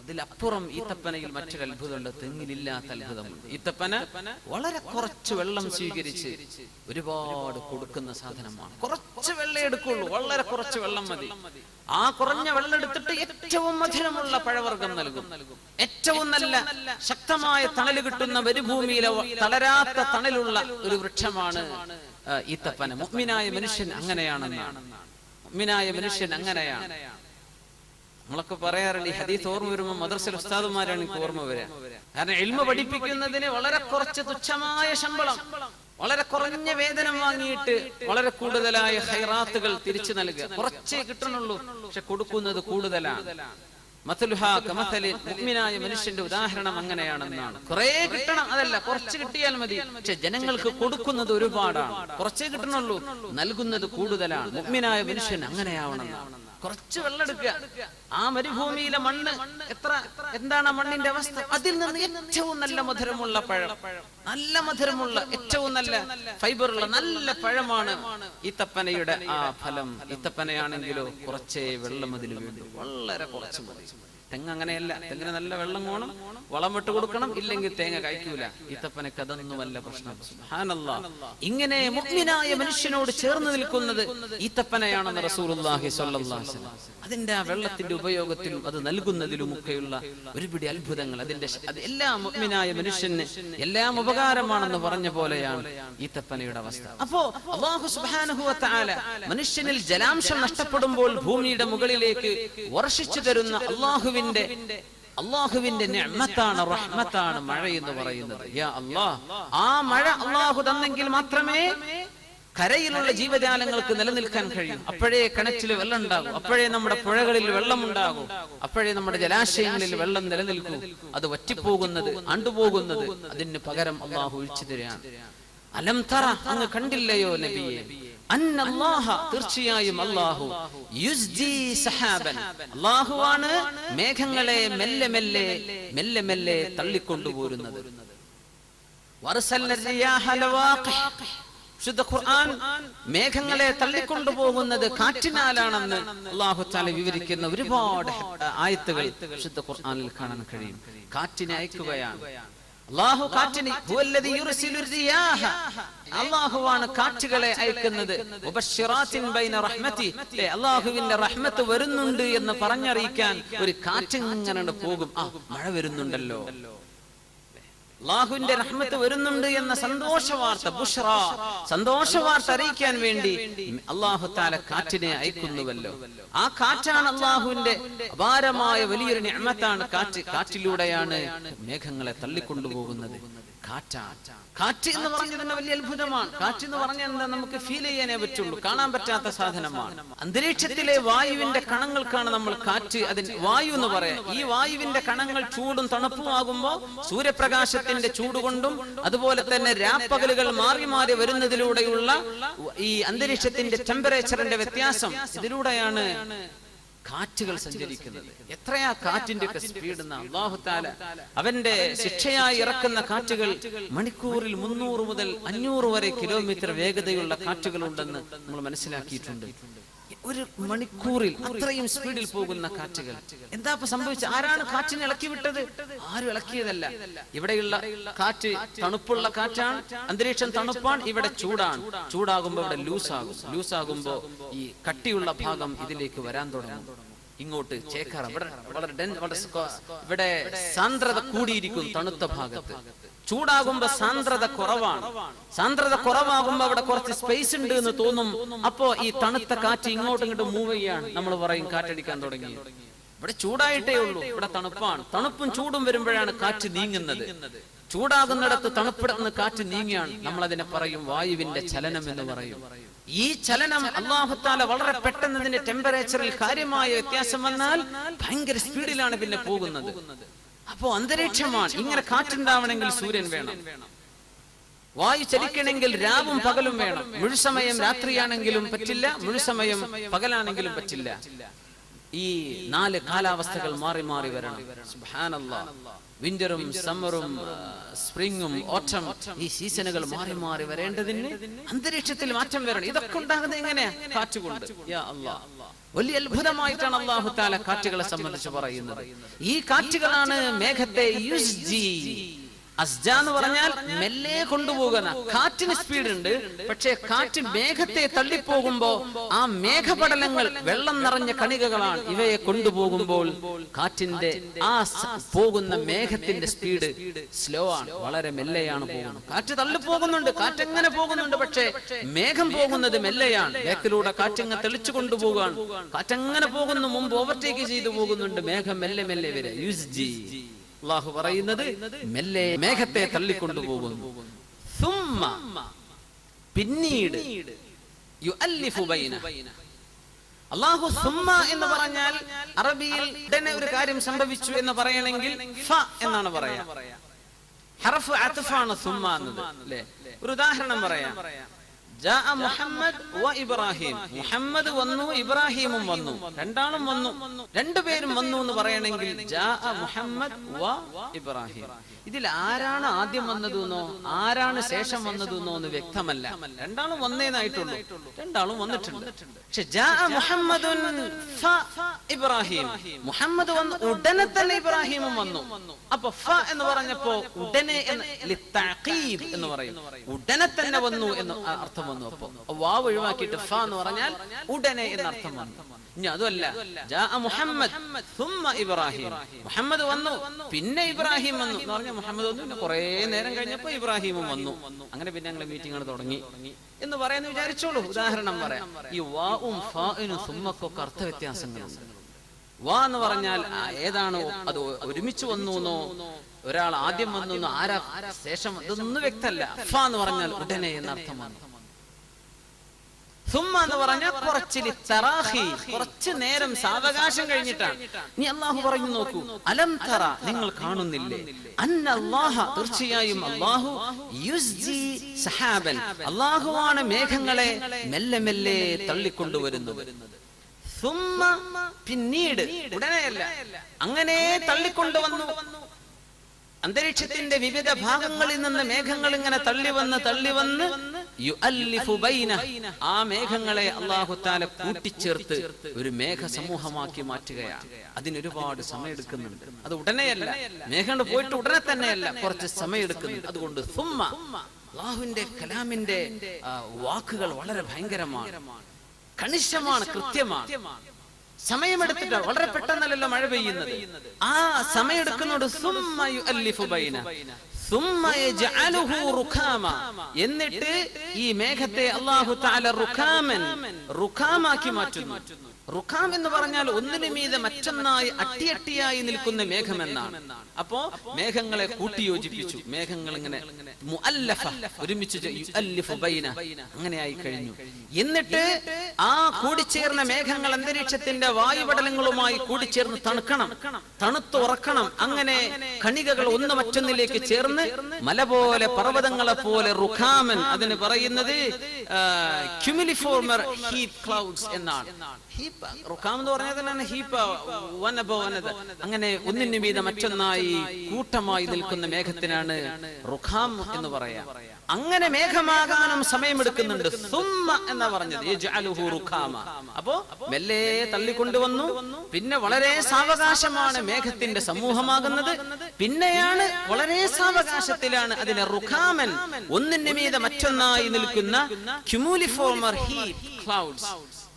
അതിലപ്പുറം ഈത്തപ്പനയിൽ മറ്റൊരു അത്ഭുതമുണ്ട്, തെങ്ങിലില്ലാത്ത അത്ഭുതമുണ്ട്. ഈത്തപ്പന വളരെ കുറച്ച് വെള്ളം സ്വീകരിച്ച് ഒരുപാട് കൊടുക്കുന്ന സാധനമാണ്. കുറച്ച് വെള്ളം എടുക്കുള്ളൂ, വളരെ കുറച്ച് വെള്ളം മതി. ആ കുറഞ്ഞ വെള്ളം എടുത്തിട്ട് ഏറ്റവും മധുരമുള്ള പഴവർഗം നൽകും. ഏറ്റവും നല്ല ശക്തമായ തണല് കിട്ടുന്ന മരുഭൂമിയിലെ തളരാത്ത തണലുള്ള ഒരു വൃക്ഷമാണ് ഈത്തപ്പന. മുഅ്മിനായ മനുഷ്യൻ അങ്ങനെയാണെന്നാണ്. മുഅ്മിനായ മനുഷ്യൻ അങ്ങനെയാണ്. നമ്മളൊക്കെ പറയാറുണ്ട്, ഈ ഹദീസ് ഓർമ്മ വരുമ്പോൾ മദ്രസയിൽ ഉസ്താദുമാരാണ് എനിക്ക് ഓർമ്മ വരിക. കാരണം ഇൽമ പഠിപ്പിക്കുന്നതിന് വളരെ കുറച്ച് തുച്ഛമായ ശമ്പളം, വളരെ കുറഞ്ഞ വേതനം വാങ്ങിയിട്ട് വളരെ കൂടുതലായ ഖൈറാത്തുകൾ തിരിച്ചു നൽകുക. കുറച്ചേ കിട്ടണുള്ളൂ, പക്ഷെ കൊടുക്കുന്നത് കൂടുതലാണ്. മുഅ്മിനായ മനുഷ്യന്റെ ഉദാഹരണം അങ്ങനെയാണെന്നാണ്. കുറെ കിട്ടണം, അതല്ല, കുറച്ച് കിട്ടിയാൽ മതി. പക്ഷെ ജനങ്ങൾക്ക് കൊടുക്കുന്നത് ഒരുപാടാണ്. കുറച്ചേ കിട്ടണുള്ളൂ, നൽകുന്നത് കൂടുതലാണ്. മുഅ്മിനായ മനുഷ്യൻ അങ്ങനെയാവണമെന്നാണ്. കുറച്ച് വെള്ളം എടുക്കുക. ആ മരുഭൂമിയിലെ മണ്ണ് എന്താണ് ആ മണ്ണിന്റെ അവസ്ഥ? അതിൽ നിന്ന് ഏറ്റവും നല്ല മധുരമുള്ള പഴം, നല്ല മധുരമുള്ള ഏറ്റവും നല്ല ഫൈബറുള്ള നല്ല പഴമാണ് ഈത്തപ്പനയുടെ ആ ഫലം. ഈത്തപ്പനയാണെങ്കിലോ കുറച്ചേ വെള്ളം അതിൽ വേണ്ടു, വളരെ കുറച്ച് മതി. തെങ്ങ് അങ്ങനെയല്ല, തെങ്ങിന് നല്ല വെള്ളം വേണം, വളം ഇട്ട് കൊടുക്കണം, ഇല്ലെങ്കിൽ തേങ്ങ കഴിക്കൂല. ഈത്തപ്പനക്ക് അതൊന്നുമല്ല പ്രശ്നം. സുബ്ഹാനല്ലാഹ്. ഇങ്ങനെ മുഅ്മിനായ മനുഷ്യനോട് ചേർന്ന് നിൽക്കുന്നത് ഈത്തപ്പനയാണെന്ന് റസൂലുള്ളാഹി സ്വല്ലല്ലാഹു അലൈഹി വസല്ലം. അതിന്റെ ആ വെള്ളത്തിന്റെ ഉപയോഗത്തിലും അത് നൽകുന്നതിലുമൊക്കെയുള്ള ഒരുപിടി അത്ഭുതങ്ങൾ. അത് എല്ലാം മുഅ്മിനായ മനുഷ്യന് എല്ലാം ഉപകാരമാണെന്ന് പറഞ്ഞ പോലെയാണ് ഈത്തപ്പനയുടെ അവസ്ഥ. അപ്പോ അല്ലാഹു സുബ്ഹാനഹു വ തആല മനുഷ്യനിൽ ജലാംശം നഷ്ടപ്പെടുമ്പോൾ ഭൂമിയുടെ മുകളിലേക്ക് വർഷിച്ചു തരുന്ന അല്ലാഹുവിന്റെ നിഅമത്താണ്, റഹ്മത്താണ് മഴ എന്ന് പറയുന്നത്. യാ അല്ലാഹ്, ആ മഴ അല്ലാഹു തന്നെങ്കിൽ മാത്രമേ കരയിലുള്ള ജീവജാലങ്ങൾക്ക് നിലനിൽക്കാൻ കഴിയും. അപ്പോഴേ കിണറ്റിൽ വെള്ളം ഉണ്ടാകും, അപ്പോഴേ നമ്മുടെ പുഴകളിൽ വെള്ളം ഉണ്ടാകും, അപ്പോഴേ നമ്മുടെ ജലാശയങ്ങളിൽ വെള്ളം നിലനിൽക്കൂ. അത് വറ്റിപ്പോകുന്നത്, ആണ്ടുപോകുന്നത് അതിന് പകരം അല്ലാഹു ഒഴിച്ചു തരികയാണ്. അലം തറ, അങ്ങ് കണ്ടില്ലയോ നബിയെ, അന്നല്ലാഹ, തീർച്ചയായും അല്ലാഹു, യുസ്ജി സഹാബൻ, അല്ലാഹുവാണ് മേഘങ്ങളെ മെല്ലെ മെല്ലെ മെല്ലെ മെല്ലെ തള്ളിക്കൊണ്ടുപോരുന്നത്. വറസൽന റിയാഹ ലവാഖിഹ്, ശുദ്ധ ഖുർആൻ മേഘങ്ങളെ തള്ളിക്കൊണ്ടുപോകുന്നത് കാറ്റിനാലാണെന്ന് അല്ലാഹു തആല വിവരിക്കുന്ന ഒരുപാട് ആയത്തുകൾ ശുദ്ധ ഖുർആനിൽ കാണാൻ കഴിയും. കാറ്റിനെ അയക്കുകയാണ് അല്ലാഹു. കാറ്റിനെ ഹുവല്ലദീ യുർസിലു റിയാഹ, അല്ലാഹുവാണ് കാറ്റുകളെ അയക്കുന്നത്. മുബശ്ശിറാത്തിൻ ബൈന റഹ്മതി, അല്ലാഹുവിന്റെ റഹ്മത്ത് വരുന്നുണ്ട് എന്ന് പറഞ്ഞറിയിക്കാൻ ഒരു കാറ്റ് ഇങ്ങനെ പോകും. ആ, മഴ വരുന്നുണ്ടല്ലോ, അല്ലാഹുവിന്റെ റഹ്മത്ത് വരുന്നുണ്ട് എന്ന സന്തോഷവാർത്ത, ബുഷ്റ, സന്തോഷവാർത്ത അറിയിക്കാൻ വേണ്ടി അല്ലാഹു തആല കാറ്റിനെ അയക്കുന്നുവല്ലോ. ആ കാറ്റാണ് അല്ലാഹുവിന്റെ അപാരമായ വലിയൊരു നിഅമത്താണ് കാറ്റ്. കാറ്റിലൂടെയാണ് മേഘങ്ങളെ തള്ളിക്കൊണ്ടുപോകുന്നത്. കാറ്റ് എന്ന് പറഞ്ഞത് തന്നെ വലിയ അത്ഭുതമാണ്. കാറ്റ് എന്ന് പറഞ്ഞാൽ എന്താ, നമുക്ക് ഫീൽ ചെയ്യാനേ പറ്റുള്ളൂ, കാണാൻ പറ്റാത്ത സാധനമാണ്. അന്തരീക്ഷത്തിലെ വായുവിന്റെ കണങ്ങൾക്കാണ് നമ്മൾ കാറ്റ്, അതിന് വായു എന്ന് പറയാം. ഈ വായുവിന്റെ കണങ്ങൾ ചൂടും തണുപ്പും ആകുമ്പോൾ സൂര്യപ്രകാശത്തിന്റെ ചൂടുകൊണ്ടും അതുപോലെ തന്നെ രാപ്പകലുകൾ മാറി മാറി വരുന്നതിലൂടെയുള്ള ഈ അന്തരീക്ഷത്തിന്റെ ടെമ്പറേച്ചറിന്റെ വ്യത്യാസം, ഇതിലൂടെയാണ് കാറ്റുകൾ സഞ്ചരിക്കുന്നത്. എത്രയാ കാറ്റിന്റെ ഒക്കെ സ്പീഡ്! അല്ലാഹു തആല അവന്റെ ശിക്ഷയായി ഇറക്കുന്ന കാറ്റുകൾ മണിക്കൂറിൽ 300 മുതൽ 500 വരെ കിലോമീറ്റർ വേഗതയുള്ള കാറ്റുകൾ ഉണ്ടെന്ന് നമ്മൾ മനസ്സിലാക്കിയിട്ടുണ്ട്. ഒരു മണിക്കൂറിൽ അത്രയും സ്പീഡിൽ പോകുന്ന കാറ്റുകൾ. എന്താ ഇപ്പൊ സംഭവിച്ചത്? ആരാണ് കാറ്റിനെ ഇളക്കി വിട്ടത്? ആരും ഇളക്കിയതല്ല. ഇവിടെയുള്ള കാറ്റ് തണുപ്പുള്ള കാറ്റാണ്, അന്തരീക്ഷം തണുപ്പാണ്, ഇവിടെ ചൂടാണ്. ചൂടാകുമ്പോ ഇവിടെ ലൂസാകുമ്പോ ഈ കട്ടിയുള്ള ഭാഗം ഇതിലേക്ക് വരാൻ തുടങ്ങും. ഇങ്ങോട്ട് ചേക്കാറ ഇവിടെ സാന്ദ്രത കൂടിയിരിക്കും തണുത്ത ഭാഗത്ത്. ചൂടാകുമ്പോ സാന്ദ്രത കുറവാണ്. സാന്ദ്രത കുറവാകുമ്പോ അവിടെ കുറച്ച് സ്പേസ് ഉണ്ട് എന്ന് തോന്നും. അപ്പോ ഈ തണുത്ത കാറ്റ് ഇങ്ങോട്ടും ഇങ്ങോട്ടും മൂവ് ചെയ്യാണ്. നമ്മൾ പറയും കാറ്റടിക്കാൻ തുടങ്ങി. ഇവിടെ ചൂടായിട്ടേ ഉള്ളൂ, ഇവിടെ തണുപ്പാണ്. തണുപ്പും ചൂടും വരുമ്പോഴാണ് കാറ്റ് നീങ്ങുന്നത്. ചൂടാകുന്നിടത്ത് തണുപ്പിടന്ന് കാറ്റ് നീങ്ങിയാണ്. നമ്മൾ അതിനെ പറയും വായുവിന്റെ ചലനം എന്ന് പറയും. ഈ ചലനം അല്ലാഹു തആല വളരെ പെട്ടെന്ന് ഇതിന്റെ ടെമ്പറേച്ചറിൽ കാര്യമായ വ്യത്യാസം വന്നാൽ ഭയങ്കര സ്പീഡിലാണ് പിന്നെ പോകുന്നത്. അപ്പോ അന്തരീക്ഷമാണ്. ഇങ്ങനെ കാറ്റുണ്ടാവണമെങ്കിൽ സൂര്യൻ വേണം. വായു ചലിക്കണമെങ്കിൽ രാവും പകലും വേണം. മുഴുസമയം രാത്രിയാണെങ്കിലും പറ്റില്ല, മുഴുസമയം പകലാണെങ്കിലും പറ്റില്ല. ഈ 4 കാലാവസ്ഥകൾ മാറി മാറി വരണം. സുബ്ഹാനല്ലാഹ്. വിന്ററും സമ്മറും സ്പ്രിങ്ങും ഓട്ടം, ഈ സീസണുകൾ മാറി മാറി വരേണ്ടതിന് അന്തരീക്ഷത്തിൽ മാറ്റം വരണം. ഇതൊക്കെ ഉണ്ടാകുന്നത് എങ്ങനെയാ? കാറ്റുകൊണ്ട്. യാ അല്ലാഹ്, വലിയ അത്ഭുതമായിട്ടാണ് അല്ലാഹു തആല കാറ്റുകളെ സംബന്ധിച്ച് പറയുന്നത്. ഈ കാറ്റുകളാണ് മേഘത്തെ അസ്ജ എന്ന് പറഞ്ഞാൽ മെല്ലെ കൊണ്ടുപോകുന്ന. കാറ്റിന് സ്പീഡ് ഉണ്ട്, പക്ഷേ കാറ്റ് മേഘത്തെ തള്ളിപ്പോകുമ്പോ ആ മേഘപടലങ്ങൾ വെള്ളം നിറഞ്ഞ കണികകളാണ്. ഇവയെ കൊണ്ടുപോകുമ്പോൾ കാറ്റിന്റെ ആ പോകുന്ന മേഘത്തിന്റെ സ്പീഡ് സ്ലോ ആണ്, വളരെ മെല്ലെയാണ് പോകുന്നത്. കാറ്റ് തള്ളിപ്പോകുന്നുണ്ട്, കാറ്റെങ്ങനെ പോകുന്നുണ്ട്, പക്ഷേ മേഘം പോകുന്നത് മെല്ലെയാണ്. മേഘത്തിലൂടെ കാറ്റങ്ങ് തെളിച്ചു കൊണ്ടുപോകാണ്. കാറ്റെങ്ങനെ പോകുന്നു, മുമ്പ് ഓവർടേക്ക് ചെയ്തു പോകുന്നുണ്ട്. മേഘം മെല്ലെ മെല്ലെ വരെ അല്ലാഹു പറയുന്നത് മെല്ലെ മേഘത്തെ തള്ളിക്കൊണ്ടുപോകുന്നു. പിന്നീട് അല്ലാഹു സുമ്മ എന്ന് പറഞ്ഞാൽ അറബിയിൽ ഉടനെ ഒരു കാര്യം സംഭവിച്ചു എന്ന് പറയണമെങ്കിൽ ഫ എന്നാണ് പറയാ. ഹർഫ് അത്ഫാണ് സുമ്മ എന്നത് അല്ലേ. ഒരു ഉദാഹരണം പറയാം. ജാഅ മുഹമ്മദ് വ ഇബ്രാഹിം. മുഹമ്മദ് വന്നു, ഇബ്രാഹിമും വന്നു. രണ്ടാളും വന്നു, രണ്ടുപേരും വന്നു എന്ന് പറയണമെങ്കിൽ ജാഅ മുഹമ്മദ് വ ഇബ്രാഹിം. ഇതിൽ ആരാണ് ആദ്യം വന്നതെന്നോ ആരാണ് ശേഷം വന്നതെന്നോ എന്ന് വ്യക്തമല്ല. രണ്ടാളും വന്നേനായിട്ടുള്ളൂ, രണ്ടാളും വന്നിട്ടുണ്ട്. പക്ഷെ ജാഅ മുഹമ്മദുൻ ഫ ഇബ്രാഹിം, മുഹമ്മദ് വന്നു ഉടനെ തന്നെ ഇബ്രാഹിമും വന്നു. അപ്പൊ ഫ എന്ന് പറഞ്ഞപ്പോ ഉടനെ ലിത്തഅഖീബ് എന്ന് പറയും. ഉടനെ തന്നെ വന്നു എന്ന് അർത്ഥം വന്നു. അപ്പൊ വാവ് ഒഴിവാക്കിയിട്ട് ഫ എന്ന് പറഞ്ഞാൽ ഉടനെ എന്ന അർത്ഥം വന്നു. ഇനി അതുമല്ല, ജാഅ മുഹമ്മദ് സുമ്മ ഇബ്രാഹിം, മുഹമ്മദ് വന്നു പിന്നെ ഇബ്രാഹിം വന്നു എന്ന് പറഞ്ഞാൽ മുഹമ്മദ് വന്നു, പിന്നെ കുറെ നേരം കഴിഞ്ഞപ്പോ ഇബ്രാഹിമും വന്നു. അങ്ങനെ പിന്നെ ഞങ്ങൾ മീറ്റിംഗ് തുടങ്ങി എന്ന് പറയാന്ന് വിചാരിച്ചോളൂ. ഉദാഹരണം പറയാം. ഈ വാവും ഫാഇനും സുമ്മക്കൊക്കെ അർത്ഥ വ്യത്യാസങ്ങളുണ്ട്. വാ എന്ന് പറഞ്ഞാൽ ഏതാണോ അത് ഒരുമിച്ച് വന്നു എന്നോ ഒരാൾ ആദ്യം വന്നു എന്നോ ആരാ ശേഷം ഇതൊന്നും വ്യക്തമല്ല. ഫ എന്ന് പറഞ്ഞാൽ ഉടനെ എന്ന അർത്ഥം വന്നു. സുമ്മ എന്ന് പറഞ്ഞാൽ കുറച്ച് നേരം സാവകാശം കഴിഞ്ഞിട്ടാണ്. നീ അല്ലാഹു പറഞ്ഞു നോക്കൂ, അലം തറ നിങ്ങൾ കാണുന്നില്ലേ, അന്നല്ലാഹ തീർച്ചയായും അല്ലാഹു യുസ്ജി സഹാബൻ അല്ലാഹുവാണ് മേഘങ്ങളെ മെല്ലെ മെല്ലെ തള്ളിക്കൊണ്ടുവരുന്നത്. സുമ്മ പിന്നീട്, ഉടനെയല്ല, അങ്ങനെ തള്ളിക്കൊണ്ടുവന്നു. അന്തരീക്ഷത്തിന്റെ വിവിധ ഭാഗങ്ങളിൽ നിന്ന് മേഘങ്ങൾ ഇങ്ങനെ തള്ളി വന്ന് യുഅല്ലിഫു ബൈന, ആ മേഘങ്ങളെ അല്ലാഹു തആല കൂട്ടിച്ചേർത്ത് ഒരു മേഘ സമൂഹമാക്കി മാറ്റുകയാണ്. അതിനൊരുപാട് സമയം എടുക്കുന്നുണ്ട്. അത് ഉടനെയല്ല, മേഘങ്ങൾ പോയിട്ട് ഉടനെ തന്നെയല്ല, കുറച്ച് സമയം എടുക്കുന്നുണ്ട്. അതുകൊണ്ട് സുമ്മ, അല്ലാഹുവിന്റെ കലാമിന്റെ വാക്കുകൾ വളരെ ഭയങ്കരമാണ്, കണിശമാണ്, കൃത്യമാണ്. സമയമെടുത്തിട്ട് വളരെ പെട്ടെന്നല്ലല്ലോ മഴ പെയ്യുന്നത്. ആ സമയെടുക്കുന്നോട് സുമ്മ യുഅല്ലിഫു ബൈന സുമ്മ യജ്അലുഹു റുഖാമ, എന്നിട്ട് ഈ മേഘത്തെ അല്ലാഹു തആല റുഖാമാക്കി മാറ്റുന്നു. റുഖാം എന്ന് പറഞ്ഞാൽ ഒന്നിനു മീതെ മറ്റൊന്നായി അട്ടിയട്ടിയായി നിൽക്കുന്ന മേഘം എന്നാണ്. അപ്പോ മേഘങ്ങളെ കൂട്ടിയോജിപ്പിച്ചു. മേഘങ്ങൾ ഇങ്ങനെ മുഅല്ലഫ, ഒരുമിച്ച് യുഅല്ലിഫു ബൈന, അങ്ങനെയായി കഴിഞ്ഞു. എന്നിട്ട് ആ കൂടിച്ചേർന്ന മേഘങ്ങൾ അന്തരീക്ഷത്തിന്റെ വായുപടലങ്ങളുമായി കൂടിച്ചേർന്ന് തണുക്കണം, തണുത്തുറക്കണം. അങ്ങനെ കണികകൾ ഒന്ന് മറ്റൊന്നിലേക്ക് ചേർന്ന് മല പോലെ, പർവ്വതങ്ങളെ പോലെ റുഖാമൻ, അതിന് പറയുന്നത് ക്യുമുലിഫോർമർ ഹീറ്റ് ക്ലൗഡ്സ് എന്നാണ്. ഈ റുഖാം എന്ന് പറഞ്ഞാൽ തന്നെ ഹീപ്പ, വനത്, അങ്ങനെ ഒന്നിനു മീതെ മറ്റൊന്നായി കൂട്ടമായി നിൽക്കുന്ന മേഘത്തിനാണ് റുഖാം എന്ന് പറയാം. അങ്ങനെ മേഘമാകാനും സമയമെടുക്കുന്നുണ്ട്. സുമ്മ എന്നാ പറഞ്ഞത്, യജ്അലുഹു റുഖാമ. അപ്പോ മെല്ലെ തള്ളിക്കൊണ്ടുവന്നു. പിന്നെ വളരെ സാവകാശമാണ് മേഘത്തിന്റെ സമൂഹമാകുന്നത്. പിന്നെയാണ് വളരെ സാവകാശത്തിലാണ് അതിനെ റുഖാമൻ, ഒന്നിന് മീതെ മറ്റൊന്നായി നിൽക്കുന്ന ക്യുമുലിഫോമർ ഹീറ്റ് ക്ലൗഡ്സ്,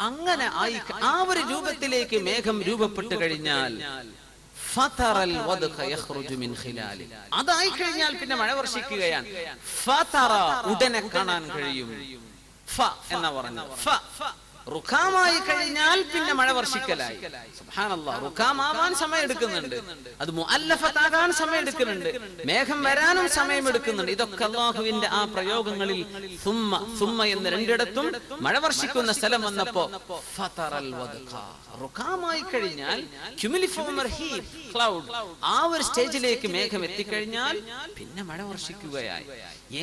അങ്ങനെ ആയി ആ ഒരു രൂപത്തിലേക്ക് മേഘം രൂപപ്പെട്ടു കഴിഞ്ഞാൽ അതായി കഴിഞ്ഞാൽ പിന്നെ മഴ വർഷിക്കുകയാണ്. ഉടനെ കാണാൻ കഴിയും. എന്നാ പറഞ്ഞത്. റുഖാമായി കഴിഞ്ഞാൽ പിന്നെ മഴ വർഷിക്കലായി. സുബ്ഹാനല്ലാഹ്, റുഖാമാവാൻ സമയം എടുക്കുന്നുണ്ട്, അത് മുഅല്ലഫത്താകാൻ സമയം എടുക്കുന്നുണ്ട്, മേഘം വരാനും സമയം എടുക്കുന്നുണ്ട്. ഇതൊക്കെ അല്ലാഹുവിന്റെ ആ പ്രയോഗങ്ങളിൽ സുമ്മ എന്ന് രണ്ടിടത്തും മഴ വർഷിക്കുന്ന സ്ഥലം വന്നപ്പോ ഫതറൽ വദ്ഖ, റുഖാമായി കഴിഞ്ഞാൽ ക്യുമുലിഫോമർ ഹീറ്റ് ക്ലൗഡ്, ആ ഒരു സ്റ്റേജിലേക്ക് മേഘം എത്തിക്കഴിഞ്ഞാൽ പിന്നെ മഴ വർഷിക്കുകയായി.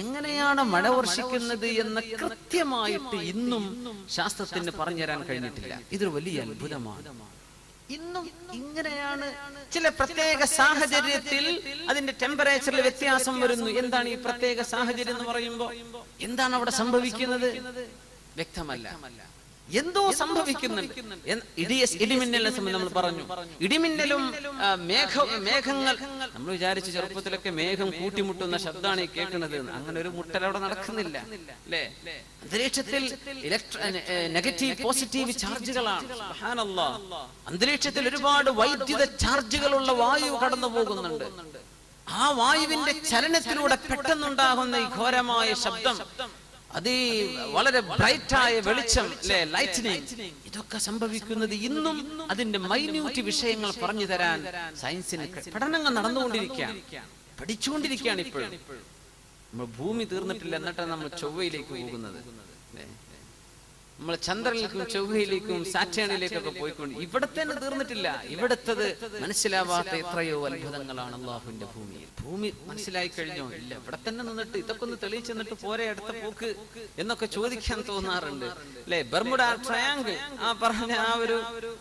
എങ്ങനെയാണ് മഴ വർഷിക്കുന്നത് എന്ന് കൃത്യമായിട്ട് ഇന്നും ശാസ്ത്രത്തിന് പറഞ്ഞു തരാൻ കഴിഞ്ഞിട്ടില്ല. ഇതൊരു വലിയ അത്ഭുതമാണ്. ഇന്നും ഇങ്ങനെയാണ്. ചില പ്രത്യേക സാഹചര്യത്തിൽ അതിന്റെ ടെമ്പറേച്ചറിൽ വ്യത്യാസം വരുന്നു. എന്താണ് ഈ പ്രത്യേക സാഹചര്യം എന്ന് പറയുമ്പോൾ? എന്താണ് അവിടെ സംഭവിക്കുന്നത്? വ്യക്തമല്ല. എന്തോ സംഭവിക്കുന്നുണ്ട്. ഇടിമിന്നലിനെ സംബന്ധിച്ച് നമ്മൾ പറഞ്ഞു. ഇടിമിന്നലും മേഘങ്ങൾ, നമ്മൾ വിചാരിച്ചു ചെറുപ്പത്തിലൊക്കെ മേഘം കൂട്ടിമുട്ടുന്ന ശബ്ദമാണ് ഈ കേൾക്കുന്നത്. അങ്ങനെ ഒരു മുട്ടൽ അവിടെ നടക്കുന്നില്ല, അല്ലേ? അന്തരീക്ഷത്തിൽ നെഗറ്റീവ് പോസിറ്റീവ് ചാർജുകളാണ്. സുബ്ഹാനല്ലാഹ്, അന്തരീക്ഷത്തിൽ ഒരുപാട് വൈദ്യുത ചാർജുകളുള്ള വായു കടന്നു പോകുന്നുണ്ട്. ആ വായുവിന്റെ ചലനത്തിലൂടെ പെട്ടെന്നുണ്ടാകുന്ന ഈ ഘോരമായ ശബ്ദം, അത് വളരെ ബ്രൈറ്റായ വെളിച്ചം, ലൈറ്റ്നിങ്, ഇതൊക്കെ സംഭവിക്കുന്നത് ഇന്നും അതിന്റെ മൈന്യൂട്ട് വിഷയങ്ങൾ പറഞ്ഞു തരാൻ സയൻസിന് പഠനങ്ങൾ നടന്നുകൊണ്ടിരിക്കുകയാണ്, പഠിച്ചുകൊണ്ടിരിക്കുകയാണ്. ഇപ്പോഴും നമ്മൾ ഭൂമി തീർന്നിട്ടില്ല, എന്നിട്ടാണ് നമ്മൾ ചൊവ്വയിലേക്ക് പോകുന്നത്. നമ്മൾ ചന്ദ്രനിലേക്കും ചൊവ്വയിലേക്കും സാറ്റേണിലേക്കൊക്കെ പോയിക്കൊണ്ട് ഇവിടെ തന്നെ തീർന്നിട്ടില്ല. ഇവിടുത്തത് മനസ്സിലാവാത്ത എത്രയോ അത്ഭുതങ്ങളാണ് അള്ളാഹുവിന്റെ ഭൂമിയിൽ. ഭൂമി മനസ്സിലായി കഴിഞ്ഞോ? ഇല്ല. ഇവിടെ തന്നെ നിന്നിട്ട് ഇതൊക്കെ ഒന്ന് തെളിയിച്ചു നിന്നിട്ട് പോരെ അടുത്ത പോക്ക് എന്നൊക്കെ ചോദിക്കാൻ തോന്നാറുണ്ട്, അല്ലെ? ബർമുഡ ട്രയാങ്കിൾ, ആ പറഞ്ഞ ആ ഒരു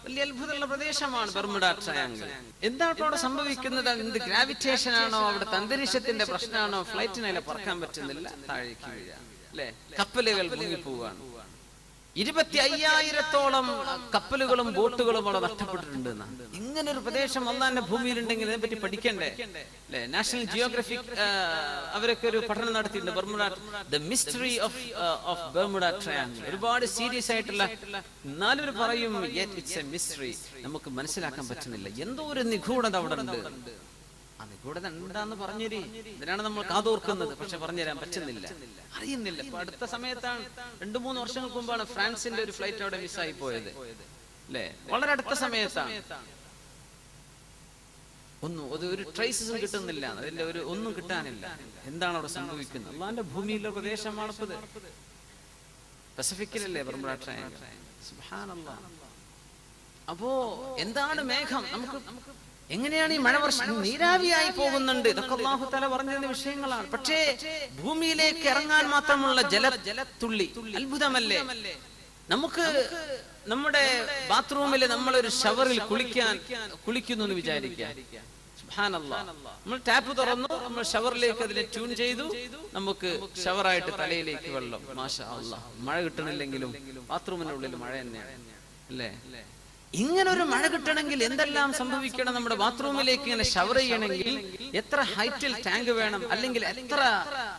വലിയ അത്ഭുതമുള്ള പ്രദേശമാണ് ബർമുഡ ട്രയാങ്കിൾ. എന്താണ് അവിടെ സംഭവിക്കുന്നത്? എന്ത് ഗ്രാവിറ്റേഷൻ ആണോ? അവിടുത്തെ അന്തരീക്ഷത്തിന്റെ പ്രശ്നമാണോ? ഫ്ലൈറ്റിനെ പറക്കാൻ പറ്റുന്നില്ല, താഴേക്ക് വീഴ, അല്ലെ? കപ്പലുകൾ മുങ്ങിപ്പോവാണ്. 25,000-ഓളം കപ്പലുകളും ബോട്ടുകളും അവിടെ നഷ്ടപ്പെട്ടിട്ടുണ്ട്. ഇങ്ങനെ ഒരു പ്രദേശം അള്ളാന്റെ ഭൂമിയിലുണ്ടെങ്കിൽ ഇതിനെപ്പറ്റി പഠിക്കണ്ടേ, അല്ലെ? നാഷണൽ ജിയോഗ്രഫിക് അവരൊക്കെ ഒരു പഠനം നടത്തിയിട്ടുണ്ട്. Bermuda, the mystery of Bermuda triangle. ഒരുപാട് സീരിയസ് ആയിട്ടുള്ള, എന്നാലും പറയും ഇറ്റ്സ് എ മിസ്റ്ററി, നമുക്ക് മനസ്സിലാക്കാൻ പറ്റുന്നില്ല. എന്തോ ഒരു നിഗൂഢത അവിടെ ഉണ്ട്. ആ നിഗൂഢത എന്താന്ന് പറഞ്ഞുതരി. ഇതിനാണ് നമ്മൾ കാതോർക്കുന്നത്, പക്ഷെ പറഞ്ഞുതരാൻ പറ്റുന്നില്ല, അറിയുന്നില്ല. ഇപ്പൊ അടുത്ത സമയത്താണ്, 2-3 വർഷങ്ങൾക്ക് മുമ്പാണ് ഫ്രാൻസിന്റെ ഒരു ഫ്ലൈറ്റ് അവിടെ മിസ്സായി പോയത്, അല്ലെ? വളരെ അടുത്ത സമയത്താണ്. ഒരു ട്രേസസും കിട്ടുന്നില്ല, അതിന്റെ ഒന്നും കിട്ടാനില്ല. എന്താണ് അവിടെ സംഭവിക്കുന്നത്? അള്ളാന്റെ ഭൂമിയിലെ പ്രദേശമാണ് പസഫിക്കിലല്ലേ ബർമുഡ ട്രയാങ്കിൾ. സുബ്ഹാനല്ലാഹ്. അപ്പോ എന്താണ് മേഘം? നമുക്ക് എങ്ങനെയാണ് ഈ മഴ വർഷം നീരാവിയായി പോകുന്നുണ്ട്? ഇതൊക്കെ അല്ലാഹു തആല പറഞ്ഞിരുന്ന വിഷയങ്ങളാണ്. പക്ഷേ ഭൂമിയിലേക്ക് ഇറങ്ങാൻ മാത്രമുള്ള ജലത്തുള്ളി അത്ഭുതമല്ലേ? നമുക്ക് നമ്മുടെ ബാത്റൂമിൽ നമ്മളൊരു ഷവറിൽ കുളിക്കുന്നു എന്ന് വിചാരിക്കാം. സുബ്ഹാനല്ലാഹ്, നമ്മൾ ടാപ്പ് തുറന്നു, നമ്മൾ ഷവറിലേക്ക് അതിനെ ട്യൂൺ ചെയ്തു, നമുക്ക് ഷവറായിട്ട് തലയിലേക്ക് വെള്ളം. മാഷാ അല്ലാഹ്. മഴ കിട്ടണില്ലെങ്കിലും ബാത്റൂമിന്റെ ഉള്ളിൽ മഴ തന്നെയാണ്, അല്ലേ? ഇങ്ങനെ ഒരു മഴ കിട്ടണമെങ്കിൽ എന്തെല്ലാം സംഭവിക്കണം? നമ്മുടെ ബാത്റൂമിലേക്ക് ഇങ്ങനെ ഷവർ ചെയ്യണമെങ്കിൽ എത്ര ഹൈറ്റിൽ ടാങ്ക് വേണം, അല്ലെങ്കിൽ എത്ര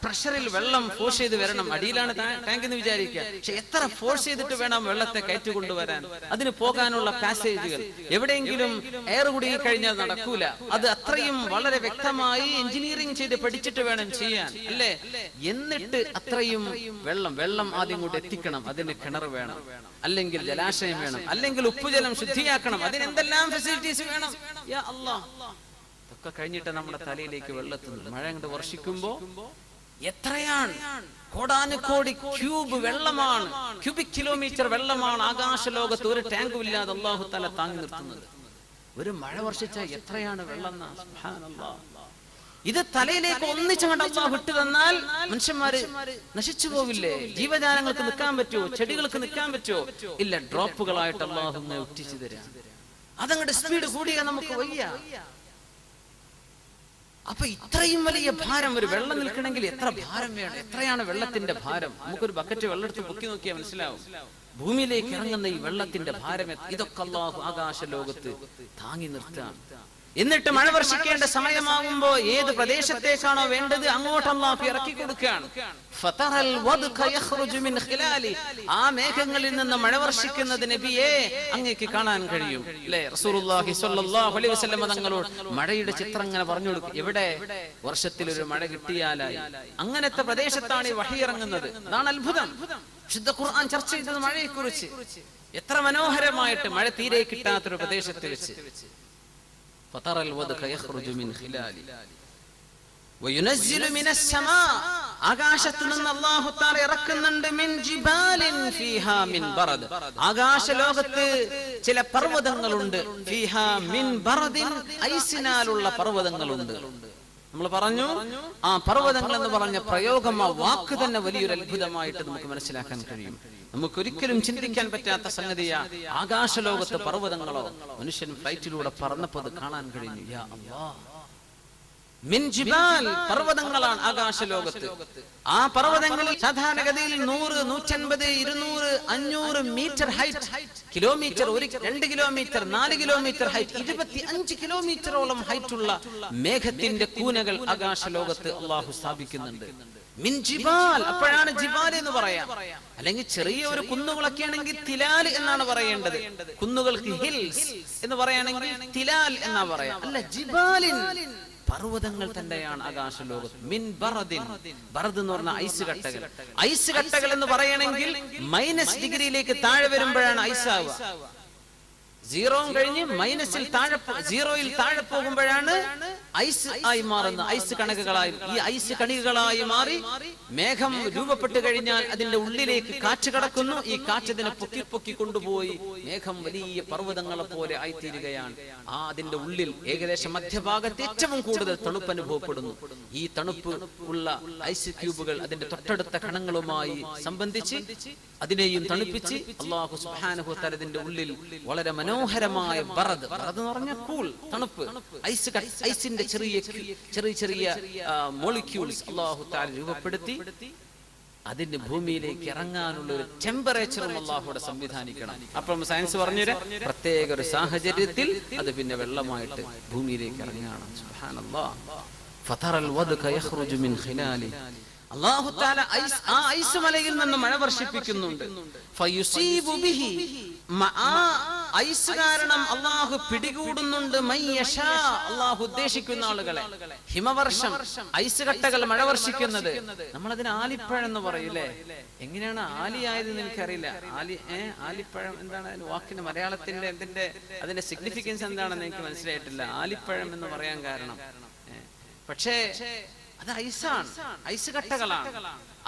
പ്രഷറിൽ വെള്ളം ഫോഴ്സ് ചെയ്ത് വരണം? അടിയിലാണ് ടാങ്ക് എന്ന് വിചാരിക്കുക, പക്ഷെ എത്ര ഫോഴ്സ് ചെയ്തിട്ട് വേണം വെള്ളത്തെ കയറ്റിക്കൊണ്ടുവരാൻ? അതിന് പോകാനുള്ള പാസേജുകൾ, എവിടെയെങ്കിലും എയർ കുടുങ്ങി കഴിഞ്ഞാൽ നടക്കൂല. അത് അത്രയും വളരെ വ്യക്തമായി എഞ്ചിനീയറിംഗ് ചെയ്ത് പഠിച്ചിട്ട് വേണം ചെയ്യാൻ, അല്ലേ? എന്നിട്ട് അത്രയും വെള്ളം ആദ്യം കൊണ്ട് എത്തിക്കണം. അതിന് കിണർ വേണം, അല്ലെങ്കിൽ ജലാശയം വേണം, അല്ലെങ്കിൽ ഉപ്പുജലം ശുദ്ധിയാക്കണം. അതിനെന്തെല്ലാം ഫെസിലിറ്റീസ് വേണം? യാ അല്ലാഹ്, ഇതൊക്കെ കഴിഞ്ഞിട്ട് നമ്മുടെ തലയിലേക്ക് വെള്ളത്തുന്നത്. മഴ അങ്ങോട്ട് വർഷിക്കുമ്പോ എത്രയാണ്? കോടാനുകോടി ക്യൂബ് വെള്ളമാണ്, ക്യൂബിക് കിലോമീറ്റർ വെള്ളമാണ് ആകാശ ലോകത്ത് ഒരു ടാങ്കും ഇല്ലാതെ അല്ലാഹു തആല താങ്ങി നിർത്തുന്നത്. ഒരു മഴ വർഷിച്ചാൽ എത്രയാണ് വെള്ളം? സുബ്ഹാനല്ലാഹ്. ഇത് തലയിലേക്ക് ഒന്നിച്ചങ്ങോട്ട് അള്ളാഹു വിട്ടു തന്നാൽ മനുഷ്യന്മാര് നശിച്ചു പോവില്ലേ? ജീവജാലങ്ങൾക്ക് നിൽക്കാൻ പറ്റുമോ? ചെടികൾക്ക് നിൽക്കാൻ പറ്റുമോ? ഇല്ല, ഡ്രോപ്പുകളായിട്ട് അള്ളാഹു ഒറ്റിച്ചു തരാം. അതങ്ങോട്ട് സ്പീഡ് കൂടിയാ നമുക്ക് വയ്യ. അപ്പൊ ഇത്രയും വലിയ ഭാരം, ഒരു വെള്ളം നിൽക്കണമെങ്കിൽ എത്ര ഭാരം വേണം? എത്രയാണ് വെള്ളത്തിന്റെ ഭാരം? നമുക്കൊരു ബക്കറ്റ് വെള്ളം എടുത്ത് പൊക്കി നോക്കിയാൽ മനസ്സിലാവും. ഭൂമിയിലേക്ക് ഇറങ്ങുന്ന ഈ വെള്ളത്തിന്റെ ഭാരം ഇതൊക്കെ അല്ലാഹു ആകാശ ലോകത്ത് താങ്ങി നിർത്താം. എന്നിട്ട് മഴ വർഷിക്കേണ്ട സമയമാകുമ്പോ ഏത് പ്രദേശത്തേക്കാണോ വേണ്ടത് അങ്ങോട്ട് അല്ലാഹു ഇറക്കി കൊടുക്കുകയാണ്. ആ മേഘങ്ങളിൽ നിന്ന് മഴ വർഷിക്കുന്നത് നബിയെ അങ്ങേക്ക് കാണാൻ കഴിയും അല്ലേ? റസൂലുള്ളാഹി സ്വല്ലല്ലാഹു അലൈഹി വസല്ലം തങ്ങളോട് മഴയുടെ ചിത്രം ഇങ്ങനെ പറഞ്ഞു കൊടുക്കും. എവിടെ വർഷത്തിൽ ഒരു മഴ കിട്ടിയാലായി. അങ്ങനത്തെ പ്രദേശത്താണ് ഈ വഹി ഇറങ്ങുന്നത്. അതാണ് അത്ഭുതം. വിശുദ്ധ ഖുർആൻ ചർച്ച ചെയ്തത് മഴയെക്കുറിച്ച്. എത്ര മനോഹരമായിട്ട് മഴ തീരെ കിട്ടാത്തൊരു പ്രദേശത്ത് വെച്ച് فترى الودق يخرج من خلاله وينزل من السماء ആകാശത്തു നിന്ന് അല്ലാഹു തആല ഇറക്കുന്നുണ്ട് മിൻ ജിബാലിൻ ഫീഹാ മിൻ ബറദ്. ആകാശ ലോകത്ത് ചില പർവ്വതങ്ങളുണ്ട്. ഫീഹാ മിൻ ബറദിൻ, ഐസിനാലുള്ള പർവ്വതങ്ങളുണ്ട്. നമ്മൾ പറഞ്ഞു ആ പർവ്വതങ്ങൾ എന്ന് പറഞ്ഞ പ്രയോഗം, ആ വാക്ക് തന്നെ വലിയൊരു അത്ഭുതമായിട്ട് നമുക്ക് മനസ്സിലാക്കാൻ കഴിയും. നമുക്കൊരിക്കലും ചിന്തിക്കാൻ പറ്റാത്ത സംഗതിയാ ആകാശലോകത്ത് പർവ്വതങ്ങളോ. മനുഷ്യൻ ഫ്ലൈറ്റിലൂടെ പറന്നപ്പോൾ അത് കാണാൻ കഴിഞ്ഞു. യാ അല്ലാഹ്, മിൻ ജിബാൽ, പർവ്വതങ്ങളാണ് ആകാശലോകത്ത്. ആ പർവ്വതങ്ങളിൽ സാധാരണഗതിയിൽ 100, 150, 200, 500 metre height, kilometre, 2 kilometre, 4 kilometre height, 25 കിലോമീറ്ററോളം ഹൈറ്റുള്ള മേഘത്തിന്റെ കൂനകൾ ആകാശലോകത്ത് അല്ലാഹു സ്ഥാപിക്കുന്നുണ്ട്. മിൻ ജിബാൽ, അപ്പോഴാണ് ജിബാൽ എന്ന് പറയാം. അല്ലെങ്കിൽ ചെറിയ ഒരു കുന്നുകളൊക്കെ ആണെങ്കിൽ തിലാൽ എന്നാണ് പറയേണ്ടത്. കുന്നുകൾക്ക് ഹിൽസ് എന്ന് പറയുകയാണെങ്കിൽ തിലാൽ എന്നാ പറയാം. അല്ല, ജിബാലിൻ, പർവ്വതങ്ങൾ തന്നെയാണ് ആകാശലോകത്ത്. മിൻ ബറദിൻ, ബറദ് എന്ന് പറഞ്ഞ ഐസ് കട്ടകൾ. ഐസ് കട്ടകൾ എന്ന് പറയണമെങ്കിൽ -ഡിഗ്രിയിലേക്ക് താഴെ വരുമ്പോഴാണ് ഐസാവുക. 0 കഴിഞ്ഞ് -0യിൽ താഴെ പോകുമ്പോഴാണ് ഐസ് ആയി മാറുന്ന, ഐസ് കണക്കുകളായി. ഈ ഐസ് കണികകളായി മാറി മേഘം രൂപപ്പെട്ടു കഴിഞ്ഞാൽ അതിന്റെ ഉള്ളിലേക്ക് കാറ്റ് കടക്കുന്നു. ഈ കാറ്റ് അതിനെ പൊക്കി പൊക്കി കൊണ്ടുപോയി മേഘം വലിയ പർവ്വതങ്ങളെ പോലെ ആയിത്തീരുകയാണ്. അതിന്റെ ഉള്ളിൽ ഏകദേശം മധ്യഭാഗത്ത് ഏറ്റവും കൂടുതൽ തണുപ്പ് അനുഭവപ്പെടുന്നു. ഈ തണുപ്പ് ഉള്ള ഐസ് ക്യൂബുകൾ അതിന്റെ തൊട്ടടുത്ത കണങ്ങളുമായി സംബന്ധിച്ച് അതിനെയും തണുപ്പിച്ച് അല്ലാഹു സുബ്ഹാനഹു വ തആല അതിന്റെ ഉള്ളിൽ വളരെ മനോഹരമായ ബറദ്, ബറദ് എന്ന് പറഞ്ഞാൽ കൂൾ, തണുപ്പ്, ഐസിന്റെ ചെറിയ മോളിക്യൂൾസ് അല്ലാഹു തആല രൂപപ്പെടുത്തി അതിന്റെ ഭൂമിയിലേക്ക് ഇറങ്ങാനുള്ള ഒരു ടെമ്പറേച്ചറും അല്ലാഹുവിടെ സംവിധാനിക്കണം. അപ്പം സയൻസ് പറഞ്ഞൊരു പ്രത്യേക ഒരു സാഹചര്യത്തിൽ അത് പിന്നെ വെള്ളമായിട്ട് ഭൂമിയിലേക്ക് ഇറങ്ങുകയാണ്. സുബ്ഹാനല്ലാഹ്. ഫതറൽ വദ്ക യഖ്റുജു മിൻ ഖിലാലി, അല്ലാഹു തആല ആ ഐസ് മലയിൽ നിന്ന് മഴ വർഷിപ്പിക്കുന്നുണ്ട്. ഫയുസീബു ബിഹി, ഐസ് കാരണം അല്ലാഹു പിടികൂടുന്നുണ്ട് മയ്യശാ, അല്ലാഹു ഉദ്ദേശിക്കുന്ന ആളുകളെ. ഹിമവർഷം, ഐസ് കട്ടകൾ മഴ വർഷിക്കുന്നത്. നമ്മളതിന് ആലിപ്പഴം എന്ന് പറയൂലേ. എങ്ങനെയാണ് ആലിയായതെന്ന് എനിക്കറിയില്ല. ആലിപ്പഴം എന്താണ് അതിന് വാക്കിന് മലയാളത്തിന്റെ അതിന്റെ സിഗ്നിഫിക്കൻസ് എന്താണെന്ന് എനിക്ക് മനസ്സിലായിട്ടില്ല. ആലിപ്പഴം എന്ന് പറയാൻ കാരണം പക്ഷേ അത് ഐസാണ്, ഐസ് കട്ടകളാണ്.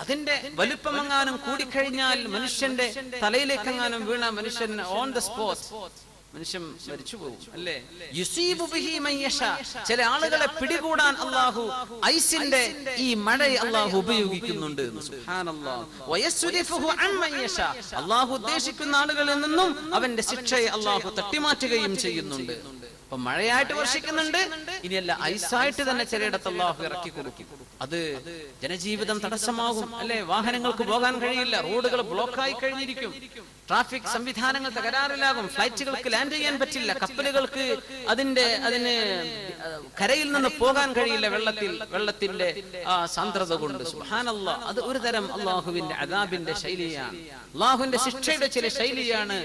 അതിന്റെ വലുപ്പമെങ്ങാനും കൂടിക്കഴിഞ്ഞാൽ മനുഷ്യന്റെ തലയിലേക്കെങ്ങാനും വീണ മനുഷ്യൻ ഓൺ ദ സ്പോട്ട് മനുഷ്യൻ മരിച്ചു പോകും അല്ലേ? യുസീബു ബിഹി മയ്യശാ, ചില ആളുകളെ പിടികൂടാൻ അല്ലാഹു ഐസിന്റെ ഈ മഴയെ അല്ലാഹു ഉപയോഗിക്കുന്നുണ്ട്. സുബ്ഹാനല്ലാഹ്. വയസ്രിഫുഹു അൻ മയ്യശാ, അല്ലാഹു ഉദ്ദേശിക്കുന്ന ആളുകളിൽ നിന്നും അവന്റെ ശിക്ഷയെ അല്ലാഹു തട്ടിമാറ്റുകയും ചെയ്യുന്നുണ്ട്. അപ്പൊ മഴയായിട്ട് വർഷിക്കുന്നുണ്ട്, ഇനിയല്ല ഐസായിട്ട് തന്നെ ചിലയിടത്ത് അല്ലാഹു ഇറക്കി കൊടുക്കും. അത് ജനജീവിതം തടസ്സമാകും അല്ലെ? വാഹനങ്ങൾക്ക് പോകാൻ കഴിയില്ല, റോഡുകൾ ബ്ലോക്കായി കഴിഞ്ഞിരിക്കും, ട്രാഫിക് സംവിധാനങ്ങൾ തകരാറിലാകും, ഫ്ലൈറ്റുകൾക്ക് ലാൻഡ് ചെയ്യാൻ പറ്റില്ല, കപ്പലുകൾക്ക് അതിന് കരയിൽ നിന്ന് പോകാൻ കഴിയില്ല വെള്ളത്തിന്റെ ആ സാന്ദ്രത കൊണ്ട്. സുബ്ഹാനല്ലാഹ്. അത് ഒരു തരം അല്ലാഹുവിന്റെ അദാബിന്റെ ശൈലിയാണ്, അല്ലാഹുവിന്റെ ശിക്ഷയുടെ ചില ശൈലിയാണ്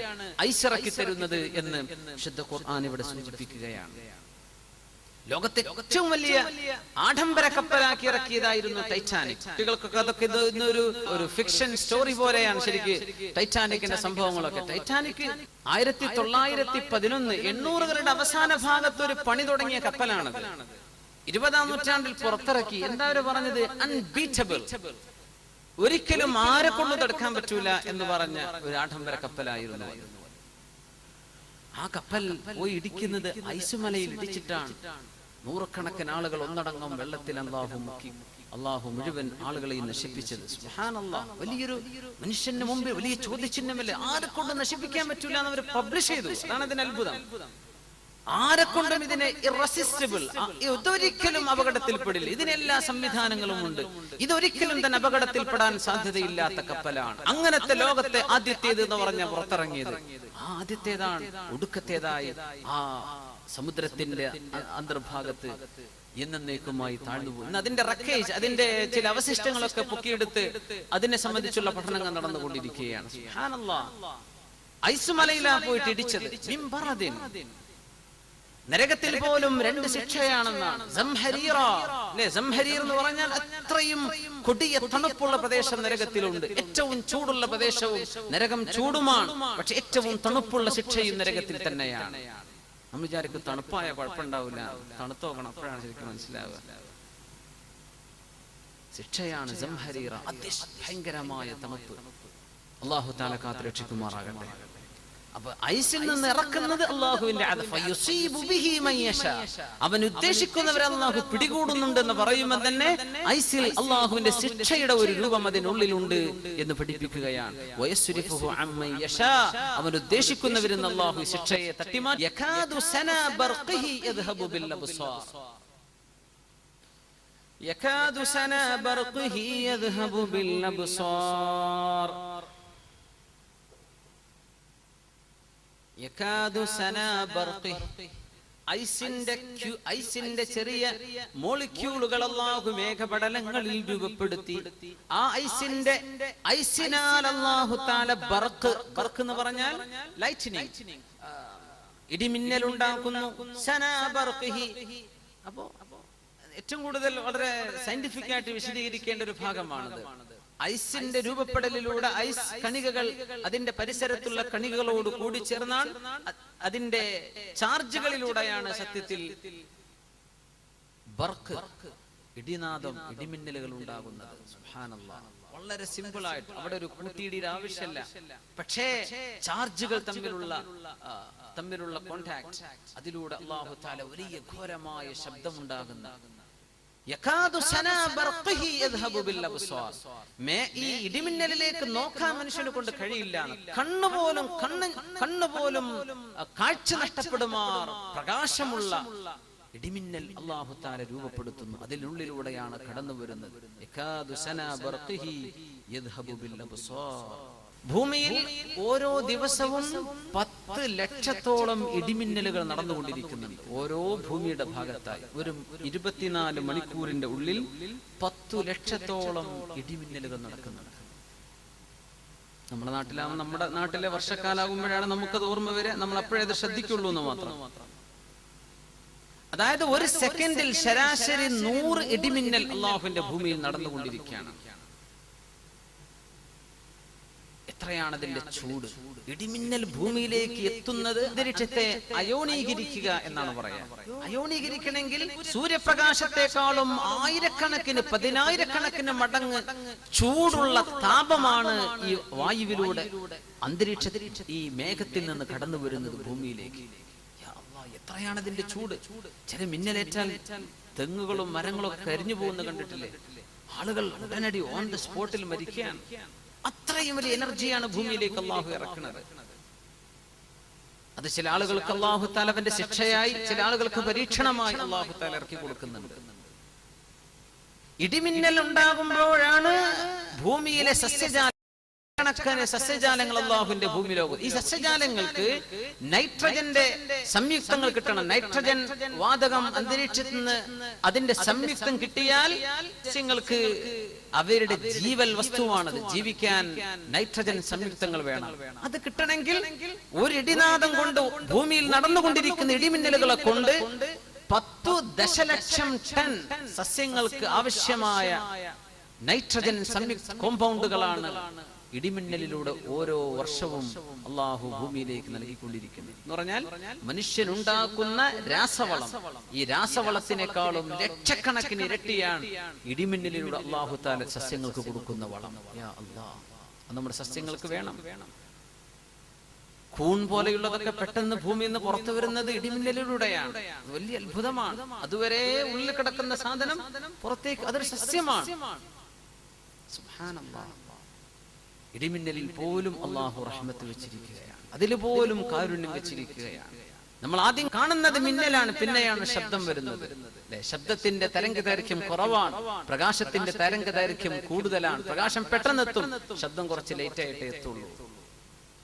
ഐസിറക്കി തരുന്നത് എന്ന് വിശുദ്ധ ഖുർആൻ ഇവിടെ സൂചിപ്പിക്കുകയാണ്. ലോകത്തെ ഏറ്റവും വലിയ ആഡംബര കപ്പലാക്കി ഇറക്കിയതായിരുന്നു ടൈറ്റാനിക്. കുട്ടികൾക്കൊക്കെ അതൊക്കെ ഒരു ഫിക്ഷൻ സ്റ്റോറി പോലെയാണ് ശരിക്ക് ടൈറ്റാനിക്കിന്റെ സംഭവങ്ങളൊക്കെ. ടൈറ്റാനിക് 1911 800കളുടെ അവസാന ഭാഗത്ത് ഒരു പണി തുടങ്ങിയ കപ്പലാണത്. 20ാം നൂറ്റാണ്ടിൽ പുറത്തിറക്കി. എന്താ അവര് പറഞ്ഞത്? അൺബീറ്റബിൾ, ഒരിക്കലും ആരെ കൊണ്ടു തടുക്കാൻ പറ്റൂല എന്ന് പറഞ്ഞ ഒരു ആഡംബര കപ്പലായിരുന്നു. ആ കപ്പൽ പോയി ഇടിക്കുന്നത് ഐസുമലയിൽ ഇടിച്ചിട്ടാണ്. നൂറുകണക്കിന് ആളുകൾ ഒന്നടങ്കം വെള്ളത്തിൽ അല്ലാഹു മുക്കി, അല്ലാഹു മുഴുവൻ ആളുകളെയും നശിപ്പിച്ചത്. സുബ്ഹാനല്ലാഹ്, വലിയൊരു മനുഷ്യന് മുമ്പിൽ വലിയ ചോദ്യചിഹ്നമല്ലേ, ആരെ കൊണ്ട് നശിപ്പിക്കാൻ പറ്റൂല എന്ന് അവർ പബ്ലിഷ് ചെയ്തു. അതാണ് ഇതിന് അത്ഭുതം. ആരെ കൊണ്ടും ഇതിനെ ഇറസിസ്റ്റബിൾ, ഇതൊരിക്കലും അപകടത്തിൽപ്പെടില്ല, ഇതിനെല്ലാ സംവിധാനങ്ങളും ഉണ്ട്, ഇതൊരിക്കലും തന്നെ അപകടത്തിൽപ്പെടാൻ സാധ്യതയില്ലാത്ത കപ്പലാണ്. അങ്ങനത്തെ ലോകത്തെ ആദ്യത്തേത് എന്ന് പറഞ്ഞ പുറത്തിറങ്ങിയത് ആദ്യത്തേതാണ്. ഒടുക്കത്തേതായി ആ സമുദ്രത്തിന്റെ അന്തർഭാഗത്ത് എന്നേക്കുമായി താഴ്ന്നുപോയി. അതിന്റെ റക്കേജ്, അതിന്റെ ചില അവശിഷ്ടങ്ങളൊക്കെ പൊക്കിയെടുത്ത് അതിനെ സംബന്ധിച്ചുള്ള പഠനങ്ങൾ നടന്നുകൊണ്ടിരിക്കുകയാണ്. സുബ്ഹാനല്ലാഹ്, ഐസ് മലയിലാണ് പോയിട്ട് ഇടിച്ചത്. നരകത്തിൽ പോലും 2 ശിക്ഷയാണെന്നാണ്. സംഹരീർ എന്ന് പറഞ്ഞാൽ അത്രയും കൊടിയ തണുപ്പുള്ള പ്രദേശം നരകത്തിലുണ്ട്. ഏറ്റവും ചൂടുള്ള പ്രദേശവും നരകം ചൂടുമാണ്, പക്ഷെ ഏറ്റവും തണുപ്പുള്ള ശിക്ഷയും നരകത്തിൽ തന്നെയാണ്. നമ്മൾ വിചാരിക്കും തണുപ്പായ കുഴപ്പമുണ്ടാവില്ല, തണുത്ത് നോക്കണം, അപ്പോഴാണ് ശരിക്കും മനസ്സിലാവുക. ശിക്ഷയാണ് സംഹരീറ, അതിഭയങ്കരമായ തണുപ്പ്. അല്ലാഹു തആല കാത്ത് രക്ഷിക്കുമാറാകട്ടെ. അപ്പൊ ഐസിൽ നിന്ന് ഇറക്കുന്നത് അല്ലാഹുവിന്റെ അവൻ ഉദ്ദേശിക്കുന്നവരെ അല്ലാഹു പിടികൂടുന്നുണ്ടെന്ന് പറയുമ്പോൾ തന്നെ ഐസിൽ അല്ലാഹുവിന്റെ ശിക്ഷയുടെ ഒരു രൂപം അതിനുള്ളിലുണ്ട് എന്ന് പഠിപ്പിക്കുകയാണ്. അവൻ ഉദ്ദേശിക്കുന്നവരിൽ നിന്ന് അല്ലാഹു ശിക്ഷയെ തട്ടിമാറ്റി. ഐസിന്റെ ചെറിയ മോളിക്യൂളുകൾ അല്ലാഹു മേഘപടലങ്ങളിൽ രൂപപ്പെടുത്തി. ആ ഐസിനാൽ അല്ലാഹു തആല ബർക്ക് എന്ന് പറഞ്ഞാൽ ലൈറ്റ്നിങ്, ഇടിമിന്നൽ ഉണ്ടാക്കുന്നു. അപ്പോ ഏറ്റവും കൂടുതൽ വളരെ സയന്റിഫിക് ആയിട്ട് വിശദീകരിക്കേണ്ട ഒരു ഭാഗമാണത്. ഐസിന്റെ രൂപപ്പെടലിലൂടെ ഐസ് കണികകൾ അതിന്റെ പരിസരത്തുള്ള കണികകളോട് കൂടി ചേർന്നാൽ അതിന്റെ ചാർജുകളിലൂടെയാണ് സത്യത്തിൽ ബർക്ക്, ഇടിനാദം, ഇടിമിന്നലുകൾ ഉണ്ടാകുന്നത്. സുബ്ഹാനല്ലാഹ്, വളരെ സിമ്പിൾ ആയിട്ട് അവിടെ ഒരു കൂട്ടിയിടിയുടെ ആവശ്യമില്ല. പക്ഷേ ചാർജുകൾ തമ്മിലുള്ള കോണ്ടാക്ട്, അതിലൂടെ അല്ലാഹു തആല വലിയ ഘോരമായ ശബ്ദമുണ്ടാകുന്ന ഈ ഇടിമിന്നലിലേക്ക് നോക്കാൻ മനുഷ്യനെ കൊണ്ട് കഴിയില്ല. കണ്ണുപോലും കാഴ്ച നഷ്ടപ്പെടുമാർ പ്രകാശമുള്ള ഇടിമിന്നൽ അല്ലാഹു തആല രൂപപ്പെടുത്തുന്നു. അതിനുള്ളിലൂടെയാണ് കടന്നു വരുന്നത്. ഭൂമിയിൽ ഓരോ ദിവസവും 10 ലക്ഷത്തോളം ഇടിമിന്നലുകൾ നടന്നുകൊണ്ടിരിക്കുന്നുണ്ട്. ഓരോ ഭൂമിയുടെ ഭാഗത്തായി ഒരു 24 മണിക്കൂറിന്റെ ഉള്ളിൽ 10 ലക്ഷത്തോളം ഇടിമിന്നലുകൾ നടക്കുന്നുണ്ട്. നമ്മുടെ നാട്ടിലെ വർഷക്കാലാകുമ്പോഴാണ് നമുക്കത് ഓർമ്മ വരെ, നമ്മൾ അപ്പോഴേ അത് ശ്രദ്ധിക്കുള്ളൂ എന്ന് മാത്രം. അതായത് ഒരു സെക്കൻഡിൽ ശരാശരി 100 ഇടിമിന്നൽ അല്ലാഹുവിന്റെ ഭൂമിയിൽ നടന്നുകൊണ്ടിരിക്കുകയാണ്. എത്രയാണ് അതിന്റെ ചൂട്! ഇടിമിന്നൽ ഭൂമിയിലേക്ക് എത്തുന്നത് അന്തരീക്ഷത്തെ അയോണീകരിക്കുക എന്നാണ് പറയാ. അയോണീകരിക്കണമെങ്കിൽ സൂര്യപ്രകാശത്തെക്കാളും 10,000-കണക്കിന് മടങ്ങ് ചൂടുള്ള താപമാണ് ഈ വായുവിലൂടെ അന്തരീക്ഷത്തിൽ ഈ മേഘത്തിൽ നിന്ന് കടന്നു വരുന്നത് ഭൂമിയിലേക്ക്. എത്രയാണ് അതിന്റെ ചൂട്! ചില മിന്നലേറ്റാൽ തെങ്ങുകളും മരങ്ങളും ഒക്കെ കരിഞ്ഞു പോകുന്ന കണ്ടിട്ടില്ലേ? ആളുകൾ ഉടനടി ഓൺ ദ സ്പോട്ടിൽ മരിക്കാൻ. അത്രയും വലിയ എനർജിയാണ് ഭൂമിയിലേക്ക് അല്ലാഹു ഇറക്കുന്നത്. അത് ചില ആളുകൾക്ക് അല്ലാഹു തആല അവന്റെ ശിക്ഷയായി, ചില ആളുകൾക്ക് പരീക്ഷണമായി അല്ലാഹു തആല ഇറക്കി കൊടുക്കുന്നുണ്ട്. ഇടിമിന്നൽ ഉണ്ടാകുമ്പോഴാണ് ഭൂമിയിലെ സസ്യജാലങ്ങൾ അല്ലാഹുവിന്റെ ഭൂമിയിലോകം. ഈ സസ്യജാലങ്ങൾക്ക് നൈട്രജന്റെ സംയുക്തങ്ങൾ കിട്ടണം. നൈട്രജൻ വാതകം അന്തരീക്ഷത്തിൽ നിന്ന് അതിന്റെ സംയുക്തം കിട്ടിയാൽ നിങ്ങൾക്ക് അവരുടെ ജീവൽ വസ്തുവാണത്. ജീവിക്കാൻ നൈട്രജൻ സംയുക്തങ്ങൾ വേണം. അത് കിട്ടണമെങ്കിൽ ഒരു ഇടിനാദം കൊണ്ട് ഭൂമിയിൽ നടന്നുകൊണ്ടിരിക്കുന്ന ഇടിമിന്നലുകളെ കൊണ്ട് 10 ദശലക്ഷം ടൺ സസ്യങ്ങൾക്ക് ആവശ്യമായ നൈട്രജൻ സംയുക്ത കോമ്പൗണ്ടുകളാണ് ഇടിമിന്നലിലൂടെ ഓരോ വർഷവും അല്ലാഹു ഭൂമിയിലേക്ക് നൽകിക്കൊണ്ടിരിക്കുന്നത്. എന്ന് പറഞ്ഞാൽ മനുഷ്യനുണ്ടാക്കുന്ന രാസവളം, ഈ രാസവളത്തിനേക്കാളും ലക്ഷക്കണക്കിന് ഇരട്ടിയാണ് ഇടിമിന്നലിലൂടെ അല്ലാഹു തആല സസ്യങ്ങൾക്ക് കൊടുക്കുന്ന വളം. യാ അല്ലാഹ്, അത് നമ്മുടെ സസ്യങ്ങൾക്ക് വേണം. കൂൺ പോലെയുള്ളതൊക്കെ പെട്ടെന്ന് ഭൂമിയിൽ നിന്ന് പുറത്തു വരുന്നത് ഇടിമിന്നലിലൂടെയാണ്. വലിയ അത്ഭുതമാണ്. അതുവരെ ഉള്ളിൽ കിടക്കുന്ന സാധനം പുറത്തേക്ക്, അതൊരു സസ്യമാണ്. സുബ്ഹാനല്ലാഹ്. ഇടിമിന്നലിൽ പോലും അല്ലാഹു റഹ്മത്ത് വെച്ചിരിക്കുകയാണ്, അതിൽ പോലും കാരുണ്യം വെച്ചിരിക്കുകയാണ്. നമ്മൾ ആദ്യം കാണുന്നത് മിന്നലാണ്, പിന്നെയാണ് ശബ്ദം വരുന്നത്. ശബ്ദത്തിന്റെ തരംഗദൈർഘ്യം കുറവാണ്, പ്രകാശത്തിന്റെ തരംഗദൈർഘ്യം കൂടുതലാണ്. പ്രകാശം പെട്ടെന്നെത്തും, ശബ്ദം കുറച്ച് ലേറ്റ് ആയിട്ടേ എത്തുള്ളൂ.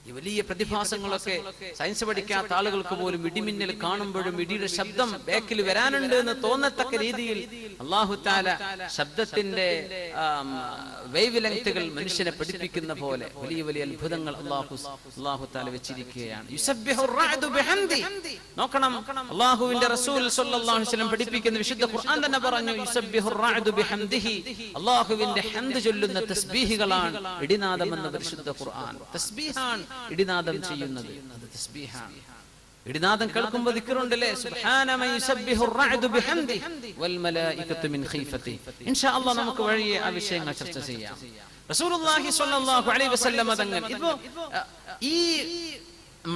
ഈ വലിയ പ്രതിഭാസങ്ങളൊക്കെ സയൻസ് പഠിക്കാത്ത ആളുകൾക്ക് പോലും ഇടിമിന്നൽ കാണുമ്പോഴും ഇടിയുടെ ശബ്ദം ബാക്കിൽ വരാനുണ്ട് എന്ന് തോന്നത്തക്ക രീതിയിൽ അല്ലാഹു തആല ശബ്ദത്തിന്റെ വേവ് ലെങ്തുകൾ മനുഷ്യനെ പഠിപ്പിക്കുന്ന പോലെ വലിയ വലിയ അത്ഭുതങ്ങൾ അല്ലാഹു തആല വെച്ചിരിക്കുകയാണ്. യുസബ്ബിഹുർ റഅദു ബിഹംദി. നോക്കണം, അല്ലാഹുവിന്റെ റസൂൽ സ്വല്ലല്ലാഹു അലൈഹി വസല്ലം പഠിപ്പിക്കുന്ന വിശുദ്ധ ഖുർആൻ തന്നെ പറഞ്ഞു, യുസബ്ബിഹുർ റഅദു ബിഹംദിഹി. അല്ലാഹുവിന്റെ ഹംദ് ചൊല്ലുന്ന തസ്ബീഹുകളാണ് ഇടിനാദം എന്ന പരിശുദ്ധ ഖുർആൻ. തസ്ബീഹാണ് ഇടിനാദം ചെയ്യുന്നത്, അത് തസ്ബീഹാണ്. ഇടിനാദം കേൾക്കുമ്പോൾ ദിക്റുണ്ടല്ലേ, സുബ്ഹാന മൻ യുസബ്ബിഹുർ റഅദു ബിഹംദി വൽ മലായികതു മിൻ ഖീഫതി. ഇൻഷാ അല്ലാഹ് നമുക്ക് വഴിയെ ആ വിഷയങ്ങൾ ചർച്ച ചെയ്യാം. റസൂലുള്ളാഹി സ്വല്ലല്ലാഹു അലൈഹി വസല്ലം തങ്ങൾ ഇപ്പോ ഈ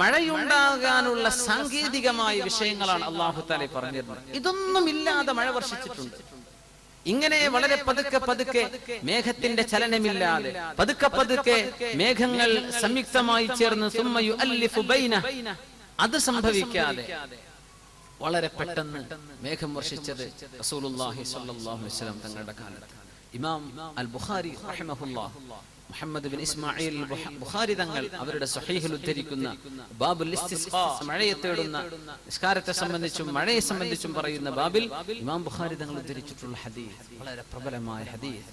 മഴയുണ്ടാകാനുള്ള സാങ്കേതികമായ വിഷയങ്ങളാണ് അല്ലാഹു തആല പറഞ്ഞിരുന്നത്. ഇതൊന്നും ഇല്ലാതെ മഴ വർഷിച്ചിട്ടുണ്ട്. ഇങ്ങനെ വളരെ പതുക്കെ പതുക്കെ മേഘത്തിന്റെ ചലനമില്ലാതെ പതുക്കെ പതുക്കെ മേഘങ്ങൾ സംയുക്തമായി ചേർന്ന് സുമ്മ യുഅല്ലിഫു ബൈന, അത് സംഭവിക്കാതെ വളരെ പെട്ടെന്ന് മേഘം വർഷിച്ചത് റസൂലുള്ളാഹി സ്വല്ലല്ലാഹു അലൈഹി വസല്ലം തങ്ങളുടെ കാലത്ത്. ഇമാം അൽ ബുഖാരി റഹിമഹുല്ലാഹ്, മുഹമ്മദ് ബിൻ ഇസ്മാഈൽ ബുഖാരി തങ്ങൾ അവരുടെ സ്വഹീഹിൽ ഉദ്ധരിക്കുന്ന ബാബുൽ ഇസ്തിസ്ഖാ, മഴയെ തേടുന്ന നിസ്കാരത്തെ സംബന്ധിച്ചും മഴയെ സംബന്ധിച്ചും പറയുന്ന ബാബിൽ ഇമാം ബുഖാരി തങ്ങൾ ഉദ്ധരിച്ചിട്ടുള്ള ഹദീസ് വളരെ പ്രബലമായ ഹദീസ്.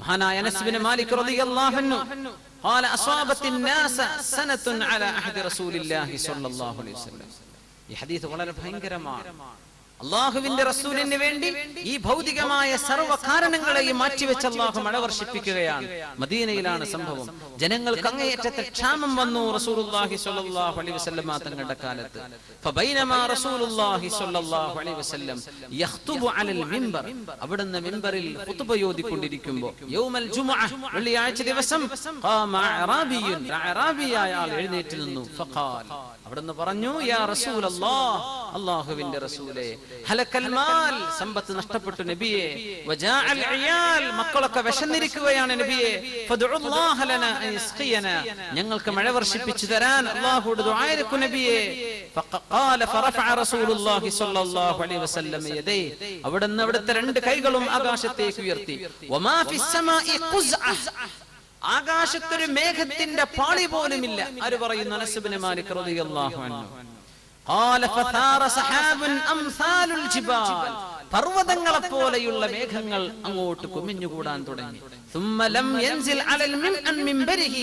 മഹാനായ അനസ് ബിൻ മാലിക് റളിയല്ലാഹു അൻഹു قال اصابت الناس سنه على عهد رسول الله صلى الله عليه وسلم. ഈ ഹദീസ് വളരെ ഭയങ്കരമാണ്. അല്ലാഹുവിന്റെ റസൂലിന് വേണ്ടി ഈ ഭൗതികമായ സർവ്വ കാരണങ്ങളെയും മാറ്റിവെച്ച് അല്ലാഹു മഴ വർഷിപ്പിക്കുകയാണ്. മദീനയിലാണ് സംഭവം. ജനങ്ങൾക്ക് അങ്ങേയറ്റത്തെ ക്ഷാമം വന്നു റസൂലുള്ളാഹി സ്വല്ലല്ലാഹു അലൈഹി വസല്ലം തങ്ങളുടെ കാലത്ത്. ഫബൈനമാ റസൂലുള്ളാഹി സ്വല്ലല്ലാഹു അലൈഹി വസല്ലം യഖ്തുബു അലൽ മിമ്പർ, അവിടുന്ന് മിമ്പറിൽ ഖുതുബ ഓതിക്കൊണ്ടിരിക്കുമ്പോൾ യൗമൽ ജുമുഅ, വെള്ളിയാഴ്ച ദിവസം, ഖാമ അഅറാബിയുൻ, അഅറാബിയായ ആൾ എഴുന്നേറ്റ് നിന്നു. ഫഖാൽ, അവിടുന്ന് പറഞ്ഞു, യാ റസൂലല്ലാഹ്, അല്ലാഹുവിന്റെ റസൂലേ, ഹലക്കൽ മാൽ, സമ്പത്ത് നഷ്ടപ്പെട്ടു നബിയേ, വജാഅൽ ഇയാൽ, മക്കളൊക്കെ വിശന്നിരിക്കുകയാണ് നബിയേ, ഫദ്ഉല്ലാഹ ലനാ അയസ്ഖിയന, ഞങ്ങൾക്ക് മഴ വർഷിപ്പിച്ചു തരാൻ അല്ലാഹുവോട് ദുആ ചെയ്യൂ നബിയേ. ഫഖാല ഫറഫഅ റസൂലുള്ളാഹി സ്വല്ലല്ലാഹു അലൈഹി വസല്ലം യദൈ, അവിടുന്ന് അവിടുത്തെ രണ്ട് കൈകളും ആകാശത്തേക്ക് ഉയർത്തി. വമാ ഫിസ് സമാഇ ഖുസ്അ, ആകാശത്തൊരു മേഘത്തിന്റെ പാളി പോലുമില്ല. ആര് പറയുന്നു? അനസ് ഇബ്നു മാലിക് റളിയല്ലാഹു അൻഹു. ഖാല ഫസാറ സഹാബുൻ അംസാലുൽ ജിബാൽ, പർവതങ്ങളെ പോലെയുള്ള മേഘങ്ങൾ അങ്ങോട്ട് കുമിഞ്ഞുകൂടാൻ തുടങ്ങി. ثم لم ينزل على المنبر منبره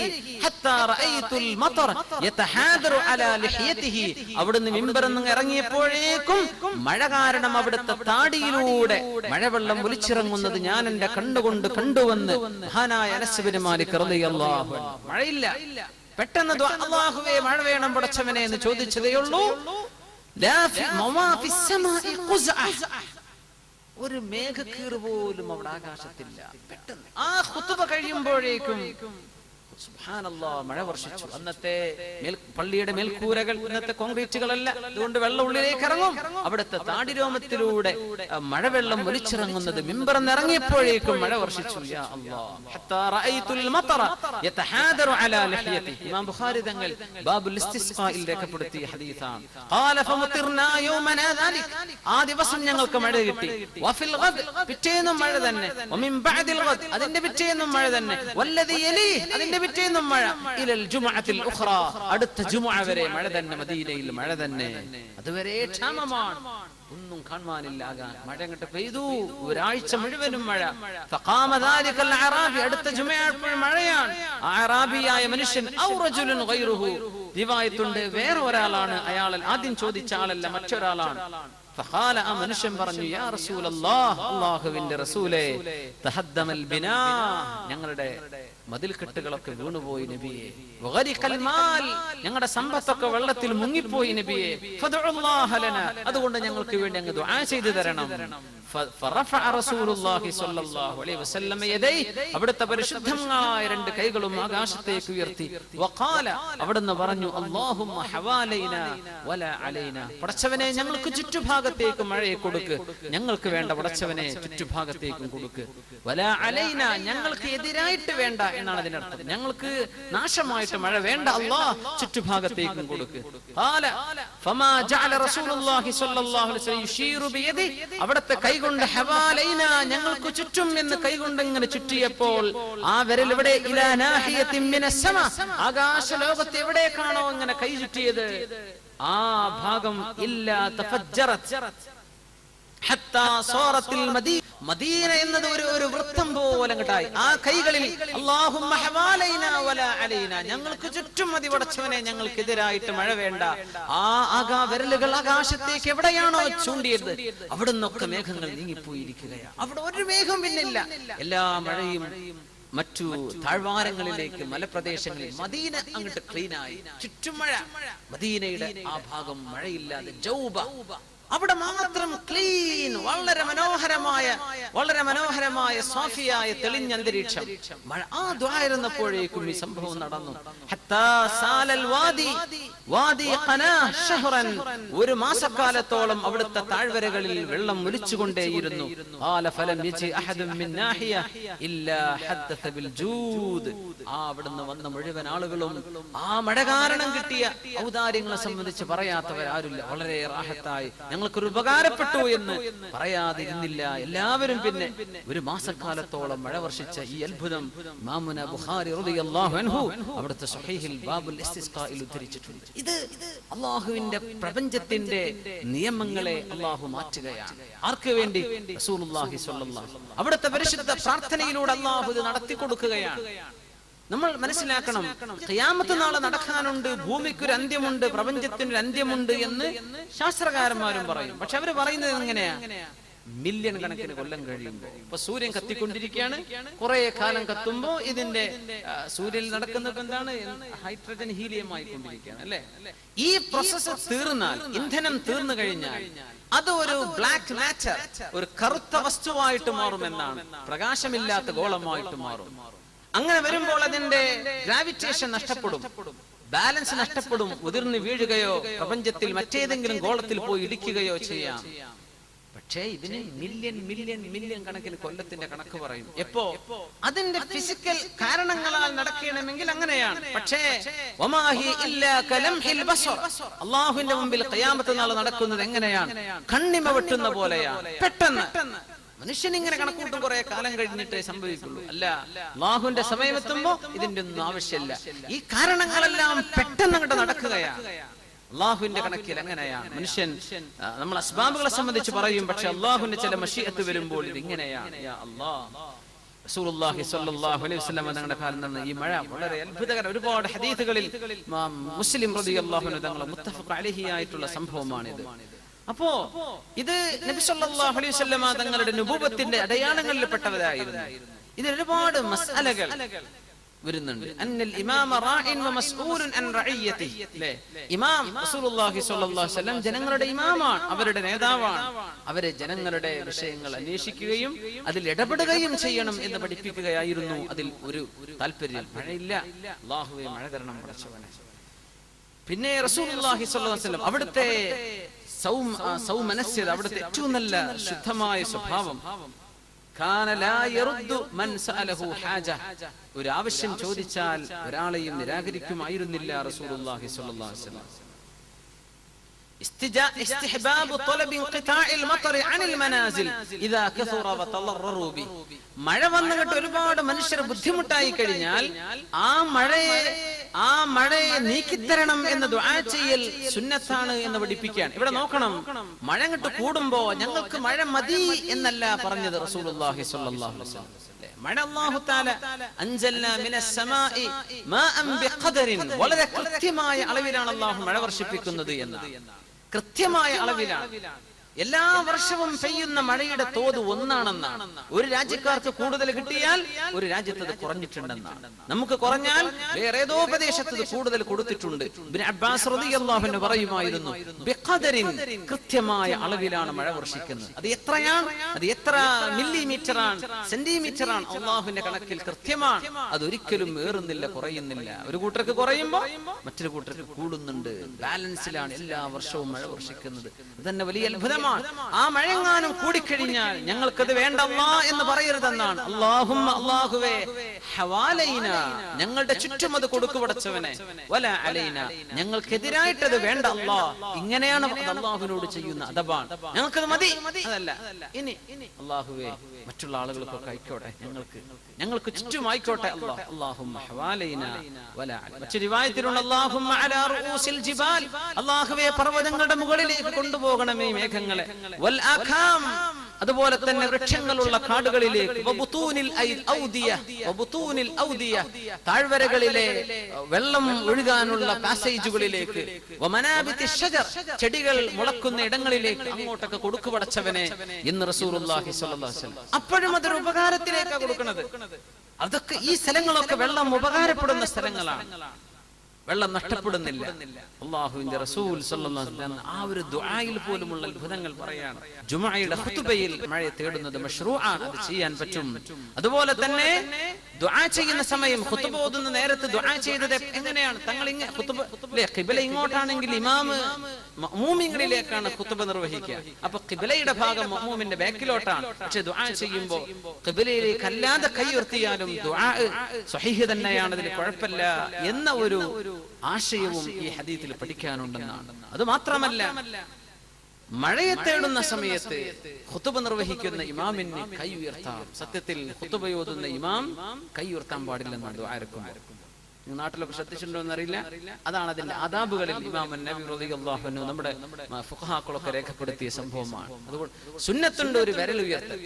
حتى رأيت المطر يتحادر على لحيته. അവിടുന്ന് മിമ്പറിൽ നിന്ന് ഇറങ്ങിയപ്പോഴേക്കും മഴ കാരണം അവിടുത്തെ താടിയിലൂടെ മഴവെള്ളം ഒലിച്ചിറങ്ങുന്നത് ഞാൻ എന്റെ കണ്ണുകൊണ്ട് കണ്ടുവന്ന് മഹാനായ അനസ് ഇബ്നു മാലിക് റളിയല്ലാഹു അൻഹു. മഴയില്ല, പെട്ടെന്ന് അല്ലാഹുവേ മഴ വേണം പടച്ചവനെ എന്ന് ചോദിച്ചതേയുള്ളൂ. ഒരു മേഘക്കീറ് പോലും അവിടെ ആകാശത്തില്ല. പെട്ടെന്ന് ആ ഖുതുബ കഴിയുമ്പോഴേക്കും സുബ്ഹാനല്ലാഹ് മഴ വർഷിച്ചു. അന്നത്തെ പള്ളിയുടെ മേൽക്കൂരകൾ ഇന്നത്തെ കോൺക്രീറ്റുകളല്ല, അതുകൊണ്ട് വെള്ളം ഉള്ളിലേക്ക് ഇറങ്ങും. അവിടുത്തെ താടിരോമത്തിലൂടെ മഴവെള്ളം ഒലിച്ചിറങ്ങുന്നത് മിമ്പറിൽ ഇറങ്ങിയപ്പോഴേക്കും മഴ വർഷിച്ചു. യാ അല്ലാഹ്, ഹത്താ റഅയ്തുൽ മതറ യതഹാദറു അലാ ലഹിയതി. ഇമാം ബുഖാരി തങ്ങൾ ബാബുൽ ഇസ്തിസ്ഖായിൽ രേഖപ്പെടുത്തിയ ഹദീസാണ്. ഖാല ഫമുതിർനാ യൗമനാ ദാലിക്, ആ ദിവസം ഞങ്ങൾക്ക് മഴ കിട്ടി. വഫിൽ ഗദ്, പിറ്റേന്നും മഴ തന്നെ. വമിൻ ബഅദിൽ ഗദ്, അതിന്റെ പിറ്റേന്നും മഴ തന്നെ. വല്ലദി യലി, അതിന്റെ പിറ്റേന്നും മഴ. ഇലൽ ജുമുഅത്തിൽ ഉഖ്റ, അടുത്ത ജുമുഅ വരെ മഴ തന്നെ. മദീനയിൽ മഴ തന്നെ. അതുവരെ ക്ഷാമമാണ്, ഒന്നും കാണാനില്ല. മഴ അങ്ങോട്ട് പെയ്തു, ഒരാഴ്ച മുഴുവനും മഴ. ഫഖാമ ദാലികൽ അഅറാബി, അടുത്ത ജുമുഅ മഴയാണ്. അഅറാബിയായ മനുഷ്യൻ ഔ റജുലുൻ ഗൈറുഹു, റിവായത്തുണ്ട് വേറെ ഒരാളാണ്, അയാൾ ആദ്യം ചോദിച്ച ആളല്ല, മറ്റൊരാളാണ്. ഫഖാല, ആ മനുഷ്യൻ പറഞ്ഞു, യാ റസൂലല്ലാഹ്, അല്ലാഹുവിന്റെ റസൂലേ, തഹദ്ദമൽ ബിനാ, ഞങ്ങളുടെ മതിൽക്കെട്ടുകളൊക്കെ വീണുപോയി നബിയെ. ഞങ്ങളുടെ സമ്പത്തൊക്കെ വെള്ളത്തിൽ മുങ്ങിപ്പോയി നബിയെ. അതുകൊണ്ട് ഞങ്ങൾക്ക് വേണ്ടി അങ്ങ് ദുആ ചെയ്തു തരണം. അവിടുത്തെ പരിശുദ്ധമായ രണ്ട് കൈകളും ആകാശത്തേക്ക് ഉയർത്തി അവിടുന്ന് പറഞ്ഞു, അല്ലാഹുമ്മ ഹവാലൈനാ വലാ അലൈനാ, പടച്ചവനെ ഞങ്ങൾക്ക് ചുറ്റുഭാഗത്തേക്ക് മഴയെ കൊടുക്ക്, ഞങ്ങൾക്ക് വേണ്ട പടച്ചവനെ ചുറ്റുഭാഗത്തേക്കും കൊടുക്ക്. വലാ അലൈനാ, ഞങ്ങൾക്ക് എതിരായിട്ട് വേണ്ട എന്നാണ് അതിനർത്ഥം. ഞങ്ങൾക്ക് നാശമായിട്ട് മഴ വേണ്ട അല്ലാഹ്, ചുറ്റുഭാഗത്തേക്കും കൊടുക്ക്. ഫമാ ജഅല റസൂലുള്ളാഹി സ്വല്ലല്ലാഹു അലൈഹി വസല്ലം യുശീറു ബിയദി, അവിടുത്തെ കൈകൊണ്ട് ഹവാലൈന, ഞങ്ങൾക്ക് ചുറ്റും എന്ന് കൈകൊണ്ട് ഇങ്ങനെ ചുറ്റിയപ്പോൾ ആ വിരൽ ഇവിടെ ഇലാ നാഹിയത്തിൻ മിനസ് സമ, ആകാശ ലോകത്ത് എവിടേക്കാണോ ഇങ്ങനെ കൈ ചുറ്റിയത് ആ ഭാഗം ഇല്ലാ തഫജ്ജറത് ഹത്താ സൂറത്തിൽ മദീന എന്നത് ഒരു വൃത്തം പോലെ അങ്ങട്ടായി. ആ കൈകളിൽ അല്ലാഹുമ്മ ഹവാലൈനാ വലാ അലൈനാ, ഞങ്ങൾക്ക് ചുറ്റും മതി പടച്ചവനെ, ഞങ്ങൾക്കെതിരായിട്ട് മഴ വേണ്ട. ആ വിരലുകൾ ആകാശത്തേക്ക് എവിടെയാണോ ചൂണ്ടിയത് അവിടുന്നൊക്കെ മേഘങ്ങൾ നീങ്ങിപ്പോയിരിക്കുകയാണ്. അവിടെ ഒരു മേഘം പിന്നില്ല. എല്ലാ മഴയും മറ്റു താഴ്വാരങ്ങളിലേക്ക്, മലപ്രദേശങ്ങളിൽ, മദീന അങ്ങോട്ട് ക്ലീനായി, ചുറ്റും മഴ. മദീനയുടെ ആ ഭാഗം മഴയില്ലാതെ ജൗബ, അവിടെ മാത്രം ക്ലീൻ, വളരെ മനോഹരമായ സാഫിയായ തെളിഞ്ഞ അന്തരീക്ഷം. മഴ ആ ദ്വാരന്നപ്പോഴേക്കും ഈ സംഭവം നടന്നു. ഒരു മാസക്കാലത്തോളം അവിടുത്തെ താഴ്വരകളിൽ വെള്ളം ഒലിച്ചുകൊണ്ടേയിരുന്നു. അവിടുന്ന് വന്ന മുഴുവൻ ആളുകളും ആ മഴ കാരണം കിട്ടിയ ഔദാര്യങ്ങളെ സംബന്ധിച്ച് പറയാത്തവരാരുമില്ല. വളരെ റാഹത്തായി ഞങ്ങൾക്കൊരു ഉപകാരപ്പെട്ടു എന്ന് പറയാതിരുന്നില്ല എല്ലാവരും. പിന്നെ ഒരു മാസക്കാലത്തോളം മഴ വർഷിച്ച ഈ അത്ഭുതം ഇമാമുന ബുഖാരി റളിയല്ലാഹു അൻഹു അവിടുത്തെ സ്വഹീഹിൽ ബാബുൽ ഇസ്തിസ്ഖായിൽ ഉദ്ധരിച്ചിട്ടുണ്ട്. ഇത് അല്ലാഹുവിന്റെ പ്രപഞ്ചത്തിന്റെ നിയമങ്ങളെ അല്ലാഹു മാറ്റുകയാണ്. ആർക്ക് വേണ്ടി? റസൂലുള്ളാഹി സ്വല്ലല്ലാഹു അലൈഹി വസല്ലം. അവിടുത്തെ പരിശുദ്ധ പ്രാർത്ഥനയിലൂടെ അല്ലാഹു ഇത് നടത്തി കൊടുക്കുകയാണ്. നമ്മൾ മനസ്സിലാക്കണം, ഖിയാമത്ത് നാളെ നടക്കാനുണ്ട്, ഭൂമിക്കൊരു അന്ത്യമുണ്ട്, പ്രപഞ്ചത്തിനൊരു അന്ത്യമുണ്ട് എന്ന് ശാസ്ത്രകാരന്മാരും പറയും. പക്ഷെ അവര് പറയുന്നത് എങ്ങനെയാ? മില്യൺ കണക്കിന് കൊല്ലം കഴിയുമ്പോ. ഇപ്പൊ സൂര്യൻ കത്തിക്കൊണ്ടിരിക്കുകയാണ്, കുറെ കാലം കത്തുമ്പോ ഇതിന്റെ സൂര്യനിൽ നടക്കുന്നത് എന്താണ്? ഹൈഡ്രജൻ ഹീലിയം ആയിക്കൊണ്ടിരിക്കുകയാണ് അല്ലെ. ഈ പ്രോസസ് തീർന്നാൽ, ഇന്ധനം തീർന്നു കഴിഞ്ഞാൽ അത് ഒരു ബ്ലാക്ക് മാറ്റർ, ഒരു കറുത്ത വസ്തുവായിട്ട് മാറുമെന്നാണ്. പ്രകാശമില്ലാത്ത ഗോളമായിട്ട് മാറും. അങ്ങനെ വരുമ്പോൾ അതിന്റെ ഗ്രാവിറ്റേഷൻ നഷ്ടപ്പെടും, ബാലൻസ് നഷ്ടപ്പെടും, ഉതിർന്നു വീഴുകയോ പ്രപഞ്ചത്തിൽ മറ്റേതെങ്കിലും ഗോളത്തിൽ പോയി ഇടിക്കുകയോ ചെയ്യാം. പക്ഷേ ഇതിന് മില്യൺ കണക്കിന് കൊല്ലത്തിന്റെ കണക്ക് പറയും. എപ്പോ? അതിന്റെ ഫിസിക്കൽ കാരണങ്ങളാൽ നടക്കണമെങ്കിൽ അങ്ങനെയാണ്. പക്ഷേ അല്ലാഹുവിന്റെ മുമ്പിൽ ഖിയാമത്ത് നാൾ നടക്കുന്നത് എങ്ങനെയാണ്? കണ്ണിമ വെട്ടുന്ന പോലെയാണ്. പെട്ടെന്ന് മനുഷ്യൻ ഇങ്ങനെ കണക്കൂട്ടും, കുറെ കാലം കഴിഞ്ഞിട്ടേ സംഭവിക്കുള്ളൂ. അല്ല, അല്ലാഹുവിന്റെ സമയമെത്തുമ്പോ ഇതിന്റെ ഒന്നും ആവശ്യമില്ല. ഈ കാരണങ്ങളെല്ലാം പെട്ടെന്ന് അങ്ങോട്ട് നടക്കുകയാണ്. അല്ലാഹുവിന്റെ കണക്കിൽ അങ്ങനെയാണ്. മനുഷ്യൻ നമ്മൾ അസ്ബാബുകളെ സംബന്ധിച്ച് പറയും, പക്ഷെ അല്ലാഹുവിന്റെ ചില മശീഅത്ത് വരുമ്പോൾ ഇത് ഇങ്ങനെയാണ്. യാ അല്ലാഹ്, റസൂലുള്ളാഹി സ്വല്ലല്ലാഹു അലൈഹി വസല്ലം തങ്ങളുടെ കാലം നടന്ന ഈ മഴ വളരെ അത്ഭുതകരം. ഒരുപാട് ഹദീസുകളിൽ മുസ്ലിം റളിയല്ലാഹു അൻഹു തങ്ങൾ മുത്തഫഖ് അലൈഹി ആയിട്ടുള്ള സംഭവമാണിത്. അപ്പോ ഇത് നബി സല്ലല്ലാഹു അലൈഹി വസല്ലം തങ്ങളുടെ നുബുവത്തിന്റെ അടയാളങ്ങളിൽ പെട്ടവരായിരുന്നു. ഇതിൽ ഒരുപാട് മസ്അലകൾ വരുന്നുണ്ട്. അന്നൽ ഇമാമ റാഇൻ വ മസ്ഊലുൻ അൻ റഇയതിഹി. ഇമാം റസൂലുള്ളാഹി സ്വല്ലല്ലാഹു അലൈഹി വസല്ലം ജനങ്ങളുടെ ഇമാമാണ്, അവരുടെ നേതാവാണ്. അവരെ ജനങ്ങളുടെ വിഷയങ്ങൾ അന്വേഷിക്കുകയും അതിൽ ഇടപെടുകയും ചെയ്യണം എന്ന് പഠിപ്പിക്കുകയായിരുന്നു അതിൽ ഒരു താല്പര്യം. മഴയില്ല, അല്ലാഹുവേ മഴ തരണം പടച്ചവനെ. പിന്നെ റസൂലുള്ളാഹി സ്വല്ലല്ലാഹു അലൈഹി വസല്ലം അവിടുത്തെ സൗമനസ്യത, അവിടുത്തെ ഏറ്റവും നല്ല ശുദ്ധമായ സ്വഭാവം. ഒരു ആവശ്യം ചോദിച്ചാൽ ഒരാളെയും നിരാകരിക്കുമായിരുന്നില്ല റസൂലുള്ളാഹി സ്വല്ലല്ലാഹു അലൈഹി വസല്ലം. استحباب طلب انقطاع المطر عن المنازل اذا كثر وتضرروا به. മഴ വന്നിട്ട് ഒരുപാട് മനുഷ്യർ ബുദ്ധിമുട്ടായി കഴിഞ്ഞാൽ ആ മഴയെ നീക്കിത്തരണം എന്ന് ദുആ ചെയ്യൽ സുന്നത്താണ് എന്ന് പഠിപ്പിക്കുകയാണ്. ഇവിടെ നോക്കണം, മഴ അങ്ങോട്ട് കൂടുമ്പോ ഞങ്ങൾക്ക് മഴ മതി എന്നല്ല പറഞ്ഞത് റസൂലുള്ളാഹി സ്വല്ലല്ലാഹു അലൈഹി വസല്ലം. മഴ അല്ലാഹു തആല അൻസൽനാ മിനസ് സമാഇ മാഅൻ ബിഖദറിൻ, വളരെ കൃത്യമായ അളവിലാണ് അല്ലാഹു മഴ വർഷിപ്പിക്കുന്നത് എന്ന്. കൃത്യമായ അളവിലാണ്. എല്ലാ വർഷവും പെയ്യുന്ന മഴയുടെ തോത് ഒന്നാണെന്നാണ്. ഒരു രാജ്യക്കാർക്ക് കൂടുതൽ കിട്ടിയാൽ ഒരു രാജ്യത്ത് അത് കുറഞ്ഞിട്ടുണ്ടെന്നാണ്. നമുക്ക് കുറഞ്ഞാൽ വേറെ ഏതോ പ്രദേശത്ത് കൂടുതൽ കൊടുത്തിട്ടുണ്ട്. ഇബ്നു അബ്ബാസ് റളിയല്ലാഹു അൻഹു പറയുമായിരുന്നു, ബിഖദരിൻ, കൃത്യമായ അളവിലാണ് മഴ വർഷിക്കുന്നത്. അത് എത്രയാണ്, അത് എത്ര മില്ലിമീറ്റർ ആണ്, സെന്റിമീറ്റർ ആണ്, അള്ളാഹുവിന്റെ കണക്കിൽ കൃത്യമാണ്. അതൊരിക്കലും ഏറുന്നില്ല, കുറയുന്നില്ല. ഒരു കൂട്ടർക്ക് കുറയുമ്പോൾ മറ്റൊരു കൂട്ടർക്ക് കൂടുന്നുണ്ട്. ബാലൻസിലാണ് എല്ലാ വർഷവും മഴ വർഷിക്കുന്നത്. അതന്നെ വലിയ അത്ഭുതമാണ്. ആ മഴങ്ങാനും കൂടിക്കഴിഞ്ഞാൽ ഞങ്ങൾക്കത് വേണ്ടല്ലാ എന്ന് പറയരുതെന്നാണ്. അല്ലാഹുമ്മ, അല്ലാഹുവേ, ഹവാലൈന, ഞങ്ങളുടെ ചുറ്റും അത് കൊടുക്കു പടച്ചവനെ, വല അലൈന, ഞങ്ങൾക്കെതിരായിട്ടത് വേണ്ട അല്ലാ. ഇങ്ങനെയാണ് അല്ലാഹുവിനോട് ചെയ്യുന്ന അദബാണ്. ഞങ്ങൾക്കത് മതി, അതല്ല. ഇനി അല്ലാഹുവേ, മറ്റുള്ള ആളുകൾക്കൊക്കെ ആയിക്കോട്ടെ, ഞങ്ങൾക്ക് ചുറ്റും ആയിക്കോട്ടെ. അല്ലാഹുമ്മ ഹവാലൈന വല അലൈന. മറ്റൊരു റിവായത്തിലുണ്ട്, അല്ലാഹുമ്മ അലാ റൂസിൽ ജിബാൽ, അല്ലാഹുവേ, പർവ്വതങ്ങളുടെ മുകളിലേക്ക് കൊണ്ടുപോകണമേ മേഘങ്ങളെ. വൽ ആഖാം, അതുപോലെ തന്നെ വൃക്ഷങ്ങളുള്ള കാടുകളിലേക്ക്. വബുതൂനിൽ ഔദിയ, വബുതൂനിൽ ഔദിയ, താഴ്വരകളിലെ വെള്ളം ഒഴുകാനുള്ള പാസേജുകളിലേക്ക്. വമനാബിതി ഷജർ, ചെടികൾ മുളക്കുന്ന ഇടങ്ങളിലേക്ക് അങ്ങോട്ടൊക്കെ കൊടുക്കു പടച്ചവനെ എന്ന് റസൂലുള്ളാഹി സ്വല്ലല്ലാഹു അലൈഹി വസല്ലം. അപ്പോഴും അതൊരു ഉപകാരത്തിലേക്കാണ് കൊടുക്കുന്നത്. അതൊക്കെ ഈ സ്ഥലങ്ങളൊക്കെ വെള്ളം ഉപകാരപ്പെടുന്ന സ്ഥലങ്ങളാണ്. വെള്ളം നഷ്ടപ്പെടുന്നില്ല. അല്ലാഹുവിന്റെ റസൂൽ സ്വല്ലല്ലാഹു അലൈഹി വസല്ലം ആ ഒരു ദുആയിൽ പോലുമുള്ള അത്ഭുതങ്ങൾ പറയാണ്. ജുമുഅയുടെ ഖുതുബയിൽ മഴ തേടുന്നത് മശ്റൂആണ്, അത് ചെയ്യാൻ പറ്റും. അതുപോലെ തന്നെ ദുആ ചെയ്യുന്ന സമയം, ഖുതുബ ഓതുന്ന നേരത്ത് ദുആ ചെയ്തത് എങ്ങനെയാണ്? തങ്ങൾ ഖിബല ഇങ്ങോട്ടാണെങ്കിൽ ഇമാമ് മഅ്മൂമിങ്ങളിലേക്കാണ് ഖുതുബ നിർവഹിക്കുക. അപ്പൊ ഖിബലയുടെ ഭാഗം മഅ്മൂമിന്റെ ബാക്കിലോട്ടാണ്. പക്ഷെ ദുആ ചെയ്യുമ്പോൾ ഖിബലയിലേക്ക് അല്ലാതെ കൈ ഉയർത്തിയാലും ദുആ സ്വഹീഹ് തന്നെയാണ്, അതിൽ കുഴപ്പമില്ല എന്ന ഒരു ആശയവും ഈ ഹദീസിൽ പഠിക്കാനുണ്ടെന്നാണ്. അത് മാത്രമല്ല, മഴയെ തേടുന്ന സമയത്ത് ഖുതുബ നിർവഹിക്കുന്ന ഇമാമിന് കൈ ഉയർത്താം. സത്യത്തിൽ ഖുതുബ ഓതുന്ന ഇമാം കൈ ഉയർത്താൻ പാടില്ലെന്നാണ് ദുആഇറക്കുമ്പോൾ. നാട്ടിലൊക്കെ ശ്രദ്ധിച്ചിട്ടുണ്ടോ എന്നറിയില്ല. അതാണ് അതിന്റെ ആദാബുകളിൽ ഇമാം നബി റളിയല്ലാഹു അൻഹു നമ്മുടെ ഫുഖഹാക്കളൊക്കെ രേഖപ്പെടുത്തിയ സംഭവമാണ്. അതുകൊണ്ട് സുന്നത്തുണ്ട് ഒരു വിരൽ ഉയർത്തൽ.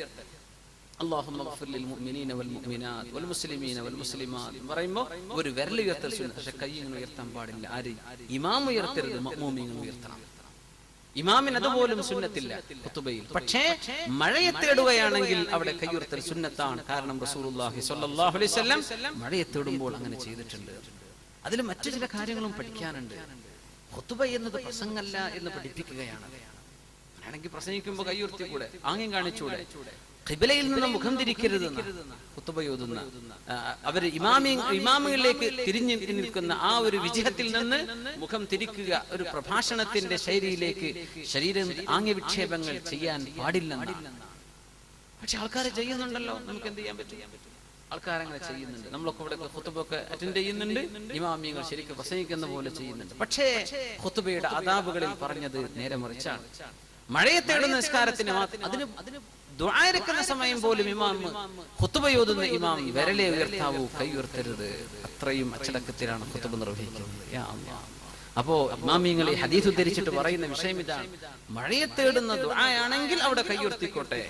اللهم اغفر للمؤمنين والمؤمنات والمسلمين والمسلمات പറയുമ്പോൾ ഒരു വിരൽ ഉയർത്തൽ സുന്നത്ത്. പക്ഷെ കൈ ഇങ്ങനെ ഉയർത്താൻ പാടില്ല. ആര്? ഇമാം ഉയർത്തരുത്, മഅ്മൂമിങ്ങൾ ഉയർത്തണം. ഇമാമിന് അതുപോലും സുന്നത്തില്ല ഖുതുബയിൽ. പക്ഷേ മഴയെ തേടുകയാണെങ്കിൽ അവിടെ കൈ ഉയർത്തൽ സുന്നത്താണ്. കാരണം റസൂലുള്ളാഹി സ്വല്ലല്ലാഹു അലൈഹി വസല്ലം മഴയെ തേടുമ്പോൾ അങ്ങനെ ചെയ്തിട്ടുണ്ട്. അതിൽ മറ്റു ചില കാര്യങ്ങളും പഠിക്കാനുണ്ട്. ഖുതുബ എന്നത് പ്രസംഗമല്ല എന്ന് പഠിപ്പിക്കുകയാണ്. ആണെങ്കിൽ പ്രസംഗിക്കുമ്പോൾ കൈ ഉയർത്തിക്കൂടെ, ആംഗ്യം കാണിച്ചൂടെ? ഖിബലയിൽ നിന്ന് മുഖം തിരിക്കരുത് ഖുതുബ ഓതുന്ന അവർ ഇമാമികളിലേക്ക് തിരിഞ്ഞു നിൽക്കുന്ന ആ ഒരു വിജയത്തിൽ നിന്ന് മുഖം തിരിക്കുക, ഒരു പ്രഭാഷണത്തിന്റെ ശൈലിയിലേക്ക് ശരീരം ആംഗ്യവിക്ഷേപങ്ങൾ ചെയ്യാൻ പാടില്ലെന്നാണ്. പക്ഷെ ആൾക്കാർ ചെയ്യുന്നുണ്ടല്ലോ. നമുക്ക് എന്ത് ചെയ്യാൻ പറ്റും? ആൾക്കാരങ്ങനെ ചെയ്യുന്നുണ്ട്. നമ്മളൊക്കെ ഇവിടെ ഖുതുബൊക്കെ അറ്റൻഡ് ചെയ്യുന്നുണ്ട്, ഇമാമിയങ്ങൾ ശരിക്കും പ്രസംഗിക്കുന്ന പോലെ ചെയ്യുന്നുണ്ട്. പക്ഷേ ഖുതുബയുടെ ആദാബുകളിൽ പറഞ്ഞത് നേരെ മറിച്ചാണ്. മഴയെ തേടുന്ന നിസ്കാരത്തിന് അതിന് ദുആ ഇറക്കുന്ന സമയം പോലും ഇമാം ഖുതുബ ഓതുന്ന ഇമാം വിരലേ ഉയർത്താവൂ, കൈ ഉയർത്തരുത്. അത്രയും അച്ചടക്കത്തിലാണ് ഖുതുബ നിർവഹിക്കുന്നത്. യാ അല്ലാഹ്. അപ്പോ ഇമാമിങ്ങൾ ഈ ഹദീസ് ഉദ്ധരിച്ചിട്ട് പറയുന്ന വിഷയം ഇതാണ്: മഴയെ തേടുന്ന ദുആ ആണെങ്കിൽ അവിടെ കൈ ഉയർത്തിക്കോട്ടെ.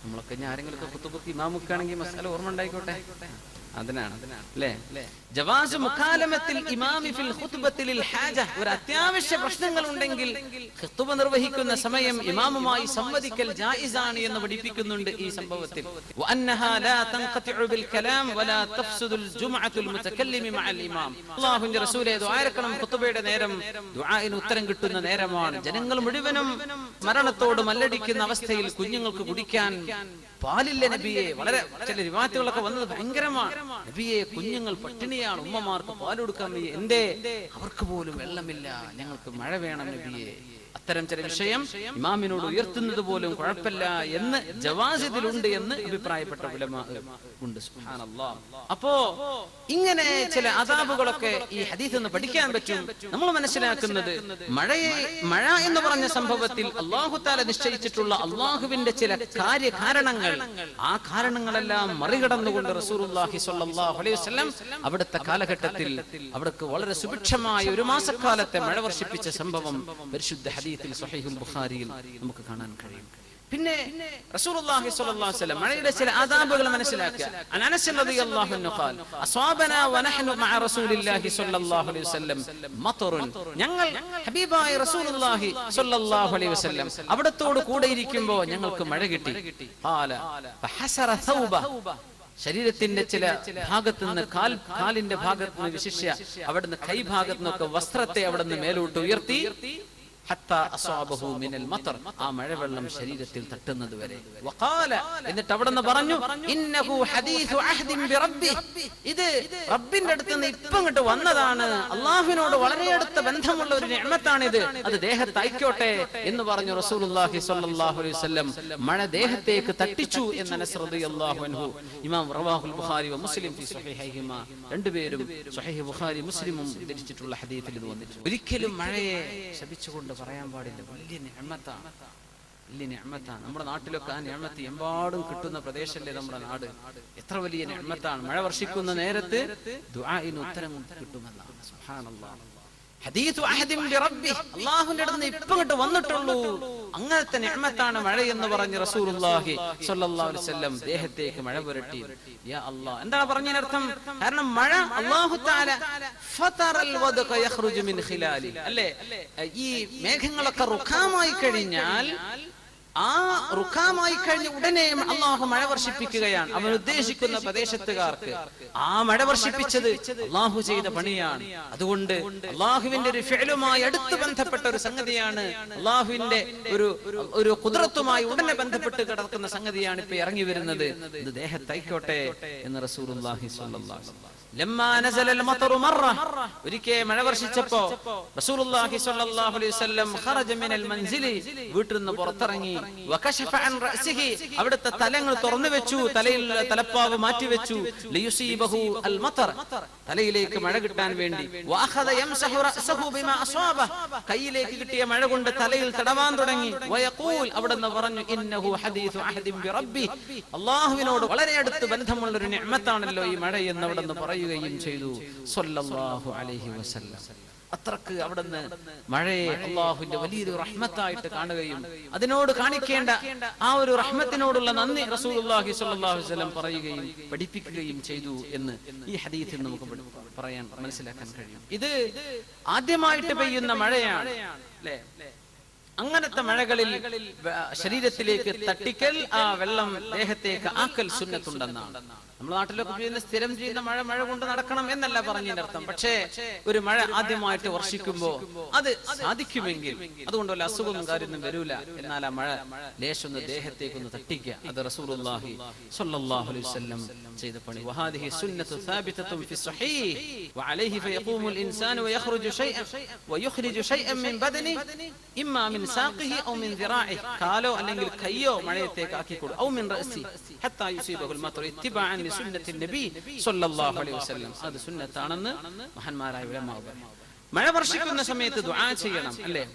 നമ്മളൊക്കെ ആരെങ്കിലും ഖുതുബക്ക് ഇമാമുക്കാണെങ്കിൽ മസാല ഓർമ്മ ഉണ്ടായിക്കോട്ടെ. അതിനാണ് അല്ലേ ജവാസ് മുഖാലമത്തിൽ ഇമാമി ഫിൽ ഖുത്ബത്തിൽ ഹാജ. ഒരു അത്യാവശ്യ പ്രശ്നങ്ങൾ ഉണ്ടെങ്കിൽ ഖുത്ബ നിർവഹിക്കുന്ന സമയം ഇമാമുമായി സംവദിക്കൽ ജായിസാണ് എന്ന് പഠിപ്പിക്കുന്നുണ്ട് ഈ സംഭവത്തിൽ. വഅന്നഹാ ലാ തൻഖതിഉ ബിൽ കലാം വലാ തഫ്സുദുൽ ജുംഅത്തുൽ മുതകല്ലിമി മഅൽ ഇമാം. അല്ലാഹുവിന്റെ റസൂലേ, ദുആ ഇറക്കണം. ഖുത്ബയുടെ നേരം ദുആഇന് ഉത്തരം കിട്ടുന്ന നേരമാണ്. ജനങ്ങൾ മുഴുവനും മരണത്തോട് മല്ലടിക്കുന്ന അവസ്ഥയിൽ കുഞ്ഞുങ്ങൾക്ക് കുടിക്കാൻ പാലില്ല നബിയെ. വളരെ ചില റിവായത്തുകളൊക്കെ വന്നത് ഭയങ്കരമാണ്. നബിയെ, കുഞ്ഞുങ്ങൾ പട്ടിണിയാണ്, ഉമ്മമാർക്ക് പാൽ കൊടുക്കാൻ വയ്യ, എന്തേ അവർക്ക് പോലും വെള്ളമില്ല, ഞങ്ങൾക്ക് മഴ വേണം നബിയെ. അത്തരം ചില വിഷയം ഇമാമിനോട് ഉയർത്തുന്നത് പോലും കുഴപ്പമില്ല എന്ന് ജവാസിദിലുണ്ട് എന്ന് അഭിപ്രായപ്പെട്ട ഉലമാ ഉണ്ട്. സുബ്ഹാനല്ലാഹ്. അപ്പോ ഇങ്ങനെ ചില അദാബുകളൊക്കെ ഈ ഹദീസിൽ നിന്ന് പഠിക്കാൻ പറ്റും. നമ്മൾ മനസ്സിലാക്കുന്നത് മഴ എന്ന് പറഞ്ഞ സംഭവത്തിൽ അല്ലാഹു തആല നിശ്ചയിച്ചിട്ടുള്ള അല്ലാഹുവിന്റെ ചില കാര്യകാരണങ്ങൾ, ആ കാരണങ്ങളെല്ലാം മറികടന്നുകൊണ്ട് റസൂലുള്ളാഹി സ്വല്ലല്ലാഹു അലൈഹി വസല്ലം അവിടുത്തെ കാലഘട്ടത്തിൽ അവിടേക്ക് വളരെ സുഭിക്ഷമായ ഒരു മാസക്കാലത്തെ മഴ വർഷിപ്പിച്ച സംഭവം പരിശുദ്ധ ഹദീസിൽ സ്വഹീഹുൽ ബുഖാരിയിൽ നമുക്ക് കാണാൻ കഴിയും. പിന്നെ റസൂലുള്ളാഹി സ്വല്ലല്ലാഹു അലൈഹി വസല്ലം മഴയുടെ ചില ആദാബുകൾ മനസ്സിലാക്കുക. അനസ് റളിയല്ലാഹു അൻഹു ഖാൽ അസ്വാബനാ വനഹ്നു മഅ റസൂലില്ലാഹി സ്വല്ലല്ലാഹു അലൈഹി വസല്ലം മത്റുൻ, ഞങ്ങൾ ഹബീബായ റസൂലുള്ളാഹി സ്വല്ലല്ലാഹു അലൈഹി വസല്ലം അവിടത്തോട് കൂടെ ഇരിക്കുമ്പോൾ ഞങ്ങൾക്ക് മഴ കിട്ടി. ഖാല ഫഹസറ തൗബ, ശരീരത്തിന്റെ ചില ഭാഗത്ത് നിന്ന് കാലിന്റെ ഭാഗത്ത് നിന്ന് വിശിഷ്യ അവിടുന്ന് കൈഭാഗത്ത് നിന്നൊക്കെ വസ്ത്രത്തെ അവിടുന്ന് മേലോട്ട് ഉയർത്തി ആ മഴവെള്ളം ശരീരത്തിൽ തട്ടുന്നത് വരെ. എന്നിട്ട് അവിടുന്ന് പറഞ്ഞു, ഇത് റബ്ബിന്റെ അടുത്ത് നിന്ന് ഇപ്പം ഇങ്ങോട്ട് വന്നതാണ്, അള്ളാഹുവിനോട് വളരെ അടുത്ത ബന്ധമുള്ള ഒരു നിഅമത്താണിത്, അത് ദേഹത്ത് അയക്കോട്ടെ എന്ന് പറഞ്ഞു റസൂലുള്ളാഹി സ്വല്ലല്ലാഹു അലൈഹി വസല്ലം. മഴ ദേഹത്തേക്ക് തട്ടിച്ചു എന്ന് അനസ് റളിയല്ലാഹു അൻഹു ഇമാം റവാഹുൽ ബുഖാരി വ മുസ്ലിം ഫി സ്വഹീഹൈഹിമാ, രണ്ടുപേരും സ്വഹീഹ് ബുഖാരി മുസ്ലിമും ഉദ്ധരിച്ചിട്ടുള്ള ഹദീസിൽ ഇത് വന്നിട്ടുണ്ട്. ഒരിക്കലും മഴയെ ശപിച്ചുകൊണ്ട് പറയാൻ പാടില്ല. വലിയ നിഅമത്താണ്, വലിയ നിഅമത്താണ്. നമ്മുടെ നാട്ടിലൊക്കെ ആ നിഅമത്ത് എമ്പാടും കിട്ടുന്ന പ്രദേശല്ലേ നമ്മുടെ നാട്. എത്ര വലിയ നിഅമത്താണ്. മഴ വർഷിക്കുന്ന നേരത്ത് ദുആഇന് ഉത്തരം കിട്ടുമെന്നാണ്. സുബ്ഹാനല്ലാഹ്. ഹദീഥു അഹദിൻ ബിറബ്ബി, അല്ലാഹുവിന്റെ അടുത്ത് നിന്ന് ഇപ്പം ഇങ്ങോട്ട് വന്നിട്ടുള്ളൂ, അങ്ങനത്തെ നിഅമത്താണ് മഴ എന്ന് പറഞ്ഞ് റസൂലുള്ളാഹി സ്വല്ലല്ലാഹു അലൈഹി വസല്ലം ദേഹത്തേക്ക് മഴ പുരട്ടി. യാ അല്ലാഹ്, എന്താണ് പറഞ്ഞതിനർത്ഥം? കാരണം മഴ അല്ലാഹു തആല ഫതറൽ വദ്ഖ യഖ്റുജു മിൻ ഖിലാലി, അല്ലേ, ഈ മേഘങ്ങളൊക്കെ റുഖാമായി കഴിഞ്ഞാൽ ആ റുഖാമായി കഴിഞ്ഞ ഉടനെ അള്ളാഹു മഴ വർഷിപ്പിക്കുകയാണ് അവൻ ഉദ്ദേശിക്കുന്ന പ്രദേശത്തുകാർക്ക്. ആ മഴ വർഷിപ്പിച്ചത് അള്ളാഹു ചെയ്ത പണിയാണ്. അതുകൊണ്ട് അള്ളാഹുവിന്റെ ഒരു ഫിഅലുമായി അടുത്ത് ബന്ധപ്പെട്ട ഒരു സംഗതിയാണ്, അള്ളാഹുവിന്റെ ഒരു ഖുദ്റത്തുമായി ഉടനെ ബന്ധപ്പെട്ട് കിടക്കുന്ന സംഗതിയാണ് ഇപ്പൊ ഇറങ്ങി വരുന്നത്. ഇത് ദേഹത്തൈക്കോട്ടെ എന്ന് റസൂലുള്ളാഹി സ്വല്ലല്ലാഹു അലൈഹി വസല്ലം. ലമ്മാ നസലൽ മത്റു മറ, ഒരിക്കൽ മഴ വർഷിച്ചപ്പോൾ റസൂലുള്ളാഹി സ്വല്ലല്ലാഹു അലൈഹി വസല്ലം ഖറജ മിനൽ മൻസിലി, വീട്ടിൽ നിന്ന് പുറത്തിറങ്ങി, വകശഫ അൻ റഅസിഹി, അവിടുത്തെ തലങ്ങൾ തുറന്നു വെച്ചു, തലയിൽ തലപ്പാവ് മാറ്റി വെച്ചു, ലിയുസീബഹു അൽ മത്ർ, തലയിലേക്ക് മഴ കിട്ടാൻ വേണ്ടി, വഅഖദ യംസഹു റഅസഹു ബിമാ അസ്വാബ, കയ്യിലേക്ക് കിട്ടിയ മഴ കൊണ്ട് തലയിൽ തടവാൻ തുടങ്ങി. വയഖൂൽ, അവിടുന്ന് പറഞ്ഞു, ഇന്നഹു ഹദീഥു അഹദിൻ ബിറബ്ബി, അല്ലാഹുവിനോട് വളരെ അടുത്ത് ബന്ധമുള്ള ഒരു നിഅമത്താണല്ലോ ഈ മഴ എന്ന് അവിടുന്ന് പറയുകയും ചെയ്തു സ്വല്ലല്ലാഹു അലൈഹി വസല്ലം. അത്രക്ക് അവിടുന്ന് മഴയെ അള്ളാഹുവിന്റെ വലിയൊരു റഹ്മത്തായിട്ട് കാണുകയും അതിനോട് കാണിക്കേണ്ട ആ ഒരു റഹ്മത്തിനോടുള്ള നന്ദി റസൂലുള്ളാഹി സ്വല്ലല്ലാഹു അലൈഹി വസല്ലം പറയുകയും പഠിപ്പിക്കുകയും ചെയ്തു എന്ന് ഈ ഹദീസിൽ നമുക്ക് പറയാൻ മനസ്സിലാക്കാൻ കഴിയും. ഇത് ആദ്യമായിട്ട് പെയ്യുന്ന മഴയാണ്, അല്ലേ? അങ്ങനത്തെ മഴകളിൽ ശരീരത്തിലേക്ക് തട്ടിക്കൽ, ആ വെള്ളം ദേഹത്തേക്ക് ആക്കൽ സുന്നത്തുണ്ടെന്നാണ്. നമ്മുടെ നാട്ടിലൊക്കെ ചെയ്യുന്ന സ്ഥിരം ചെയ്യുന്ന മഴ കൊണ്ട് നടക്കണം എന്നല്ല പറഞ്ഞതിന്റെ അർത്ഥം. പക്ഷേ ഒരു മഴ ആദ്യമായിട്ട് വർഷിക്കുമ്പോ അത് സാധിക്കുമെങ്കിൽ അതുകൊണ്ട് വല്ല അസുഖവും കാര്യമൊന്നും വരൂല. എന്നാൽ ആ മഴ ലേശൊന്ന് ദേഹത്തേക്കൊന്ന് തട്ടിക്കുക, അത് റസൂലുള്ളാഹി സ്വല്ലല്ലാഹു അലൈഹി വസല്ലം ചെയ്ത പണി. വഹാദിഹി സുന്നത്തു സാബിതത്തുൻ ഫി സ്വഹീഹ് വഅലൈഹി ഫയഖൂമുൽ ഇൻസാനു വയഖ്റുജു ശൈഅൻ വയുഖ്രിജു ശൈഅൻ മിൻ ബദനി ഇമ്മാ മിൻ സാഖിഹി ഔ മിൻ ദിറാഇഹി, കാലോ അല്ലെങ്കിൽ കയ്യോ മഴയത്തേക്ക് ആക്കിക്കൊടു, ഔ മിൻ റഅസി ഹത്താ യുസീബഹുൽ മത്റു ഇത്തിബാഅൻ ലിസുന്നത്തിൻ നബി സ്വല്ലല്ലാഹു അലൈഹി വസല്ലം. അത് സുന്നത്താണെന്ന് മഹാന്മാരായ ഉലമാവ് പറഞ്ഞു. മഴ വർഷിക്കുന്ന സമയത്ത് ദുആ ചെയ്യണം, അല്ലേ?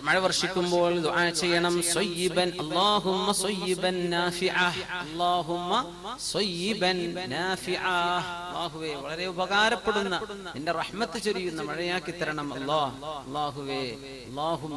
മഴ വർഷിക്കുമ്പോൾ ദുആ ചെയ്യണം, സ്വയ്യിബൻ അല്ലാഹുമ്മ സ്വയ്യിബൻ നാഫിഅ, അല്ലാഹുമ്മ സ്വയ്യിബൻ നാഫിഅ, അല്ലാഹുവേ വളരെ ഉപകാരപ്പെടുന്ന നിന്റെ റഹ്മത്ത് ചൊരിയുന്ന മഴയാക്കി തരണം അല്ലാഹ്, അല്ലാഹുവേ അല്ലാഹുമ്മ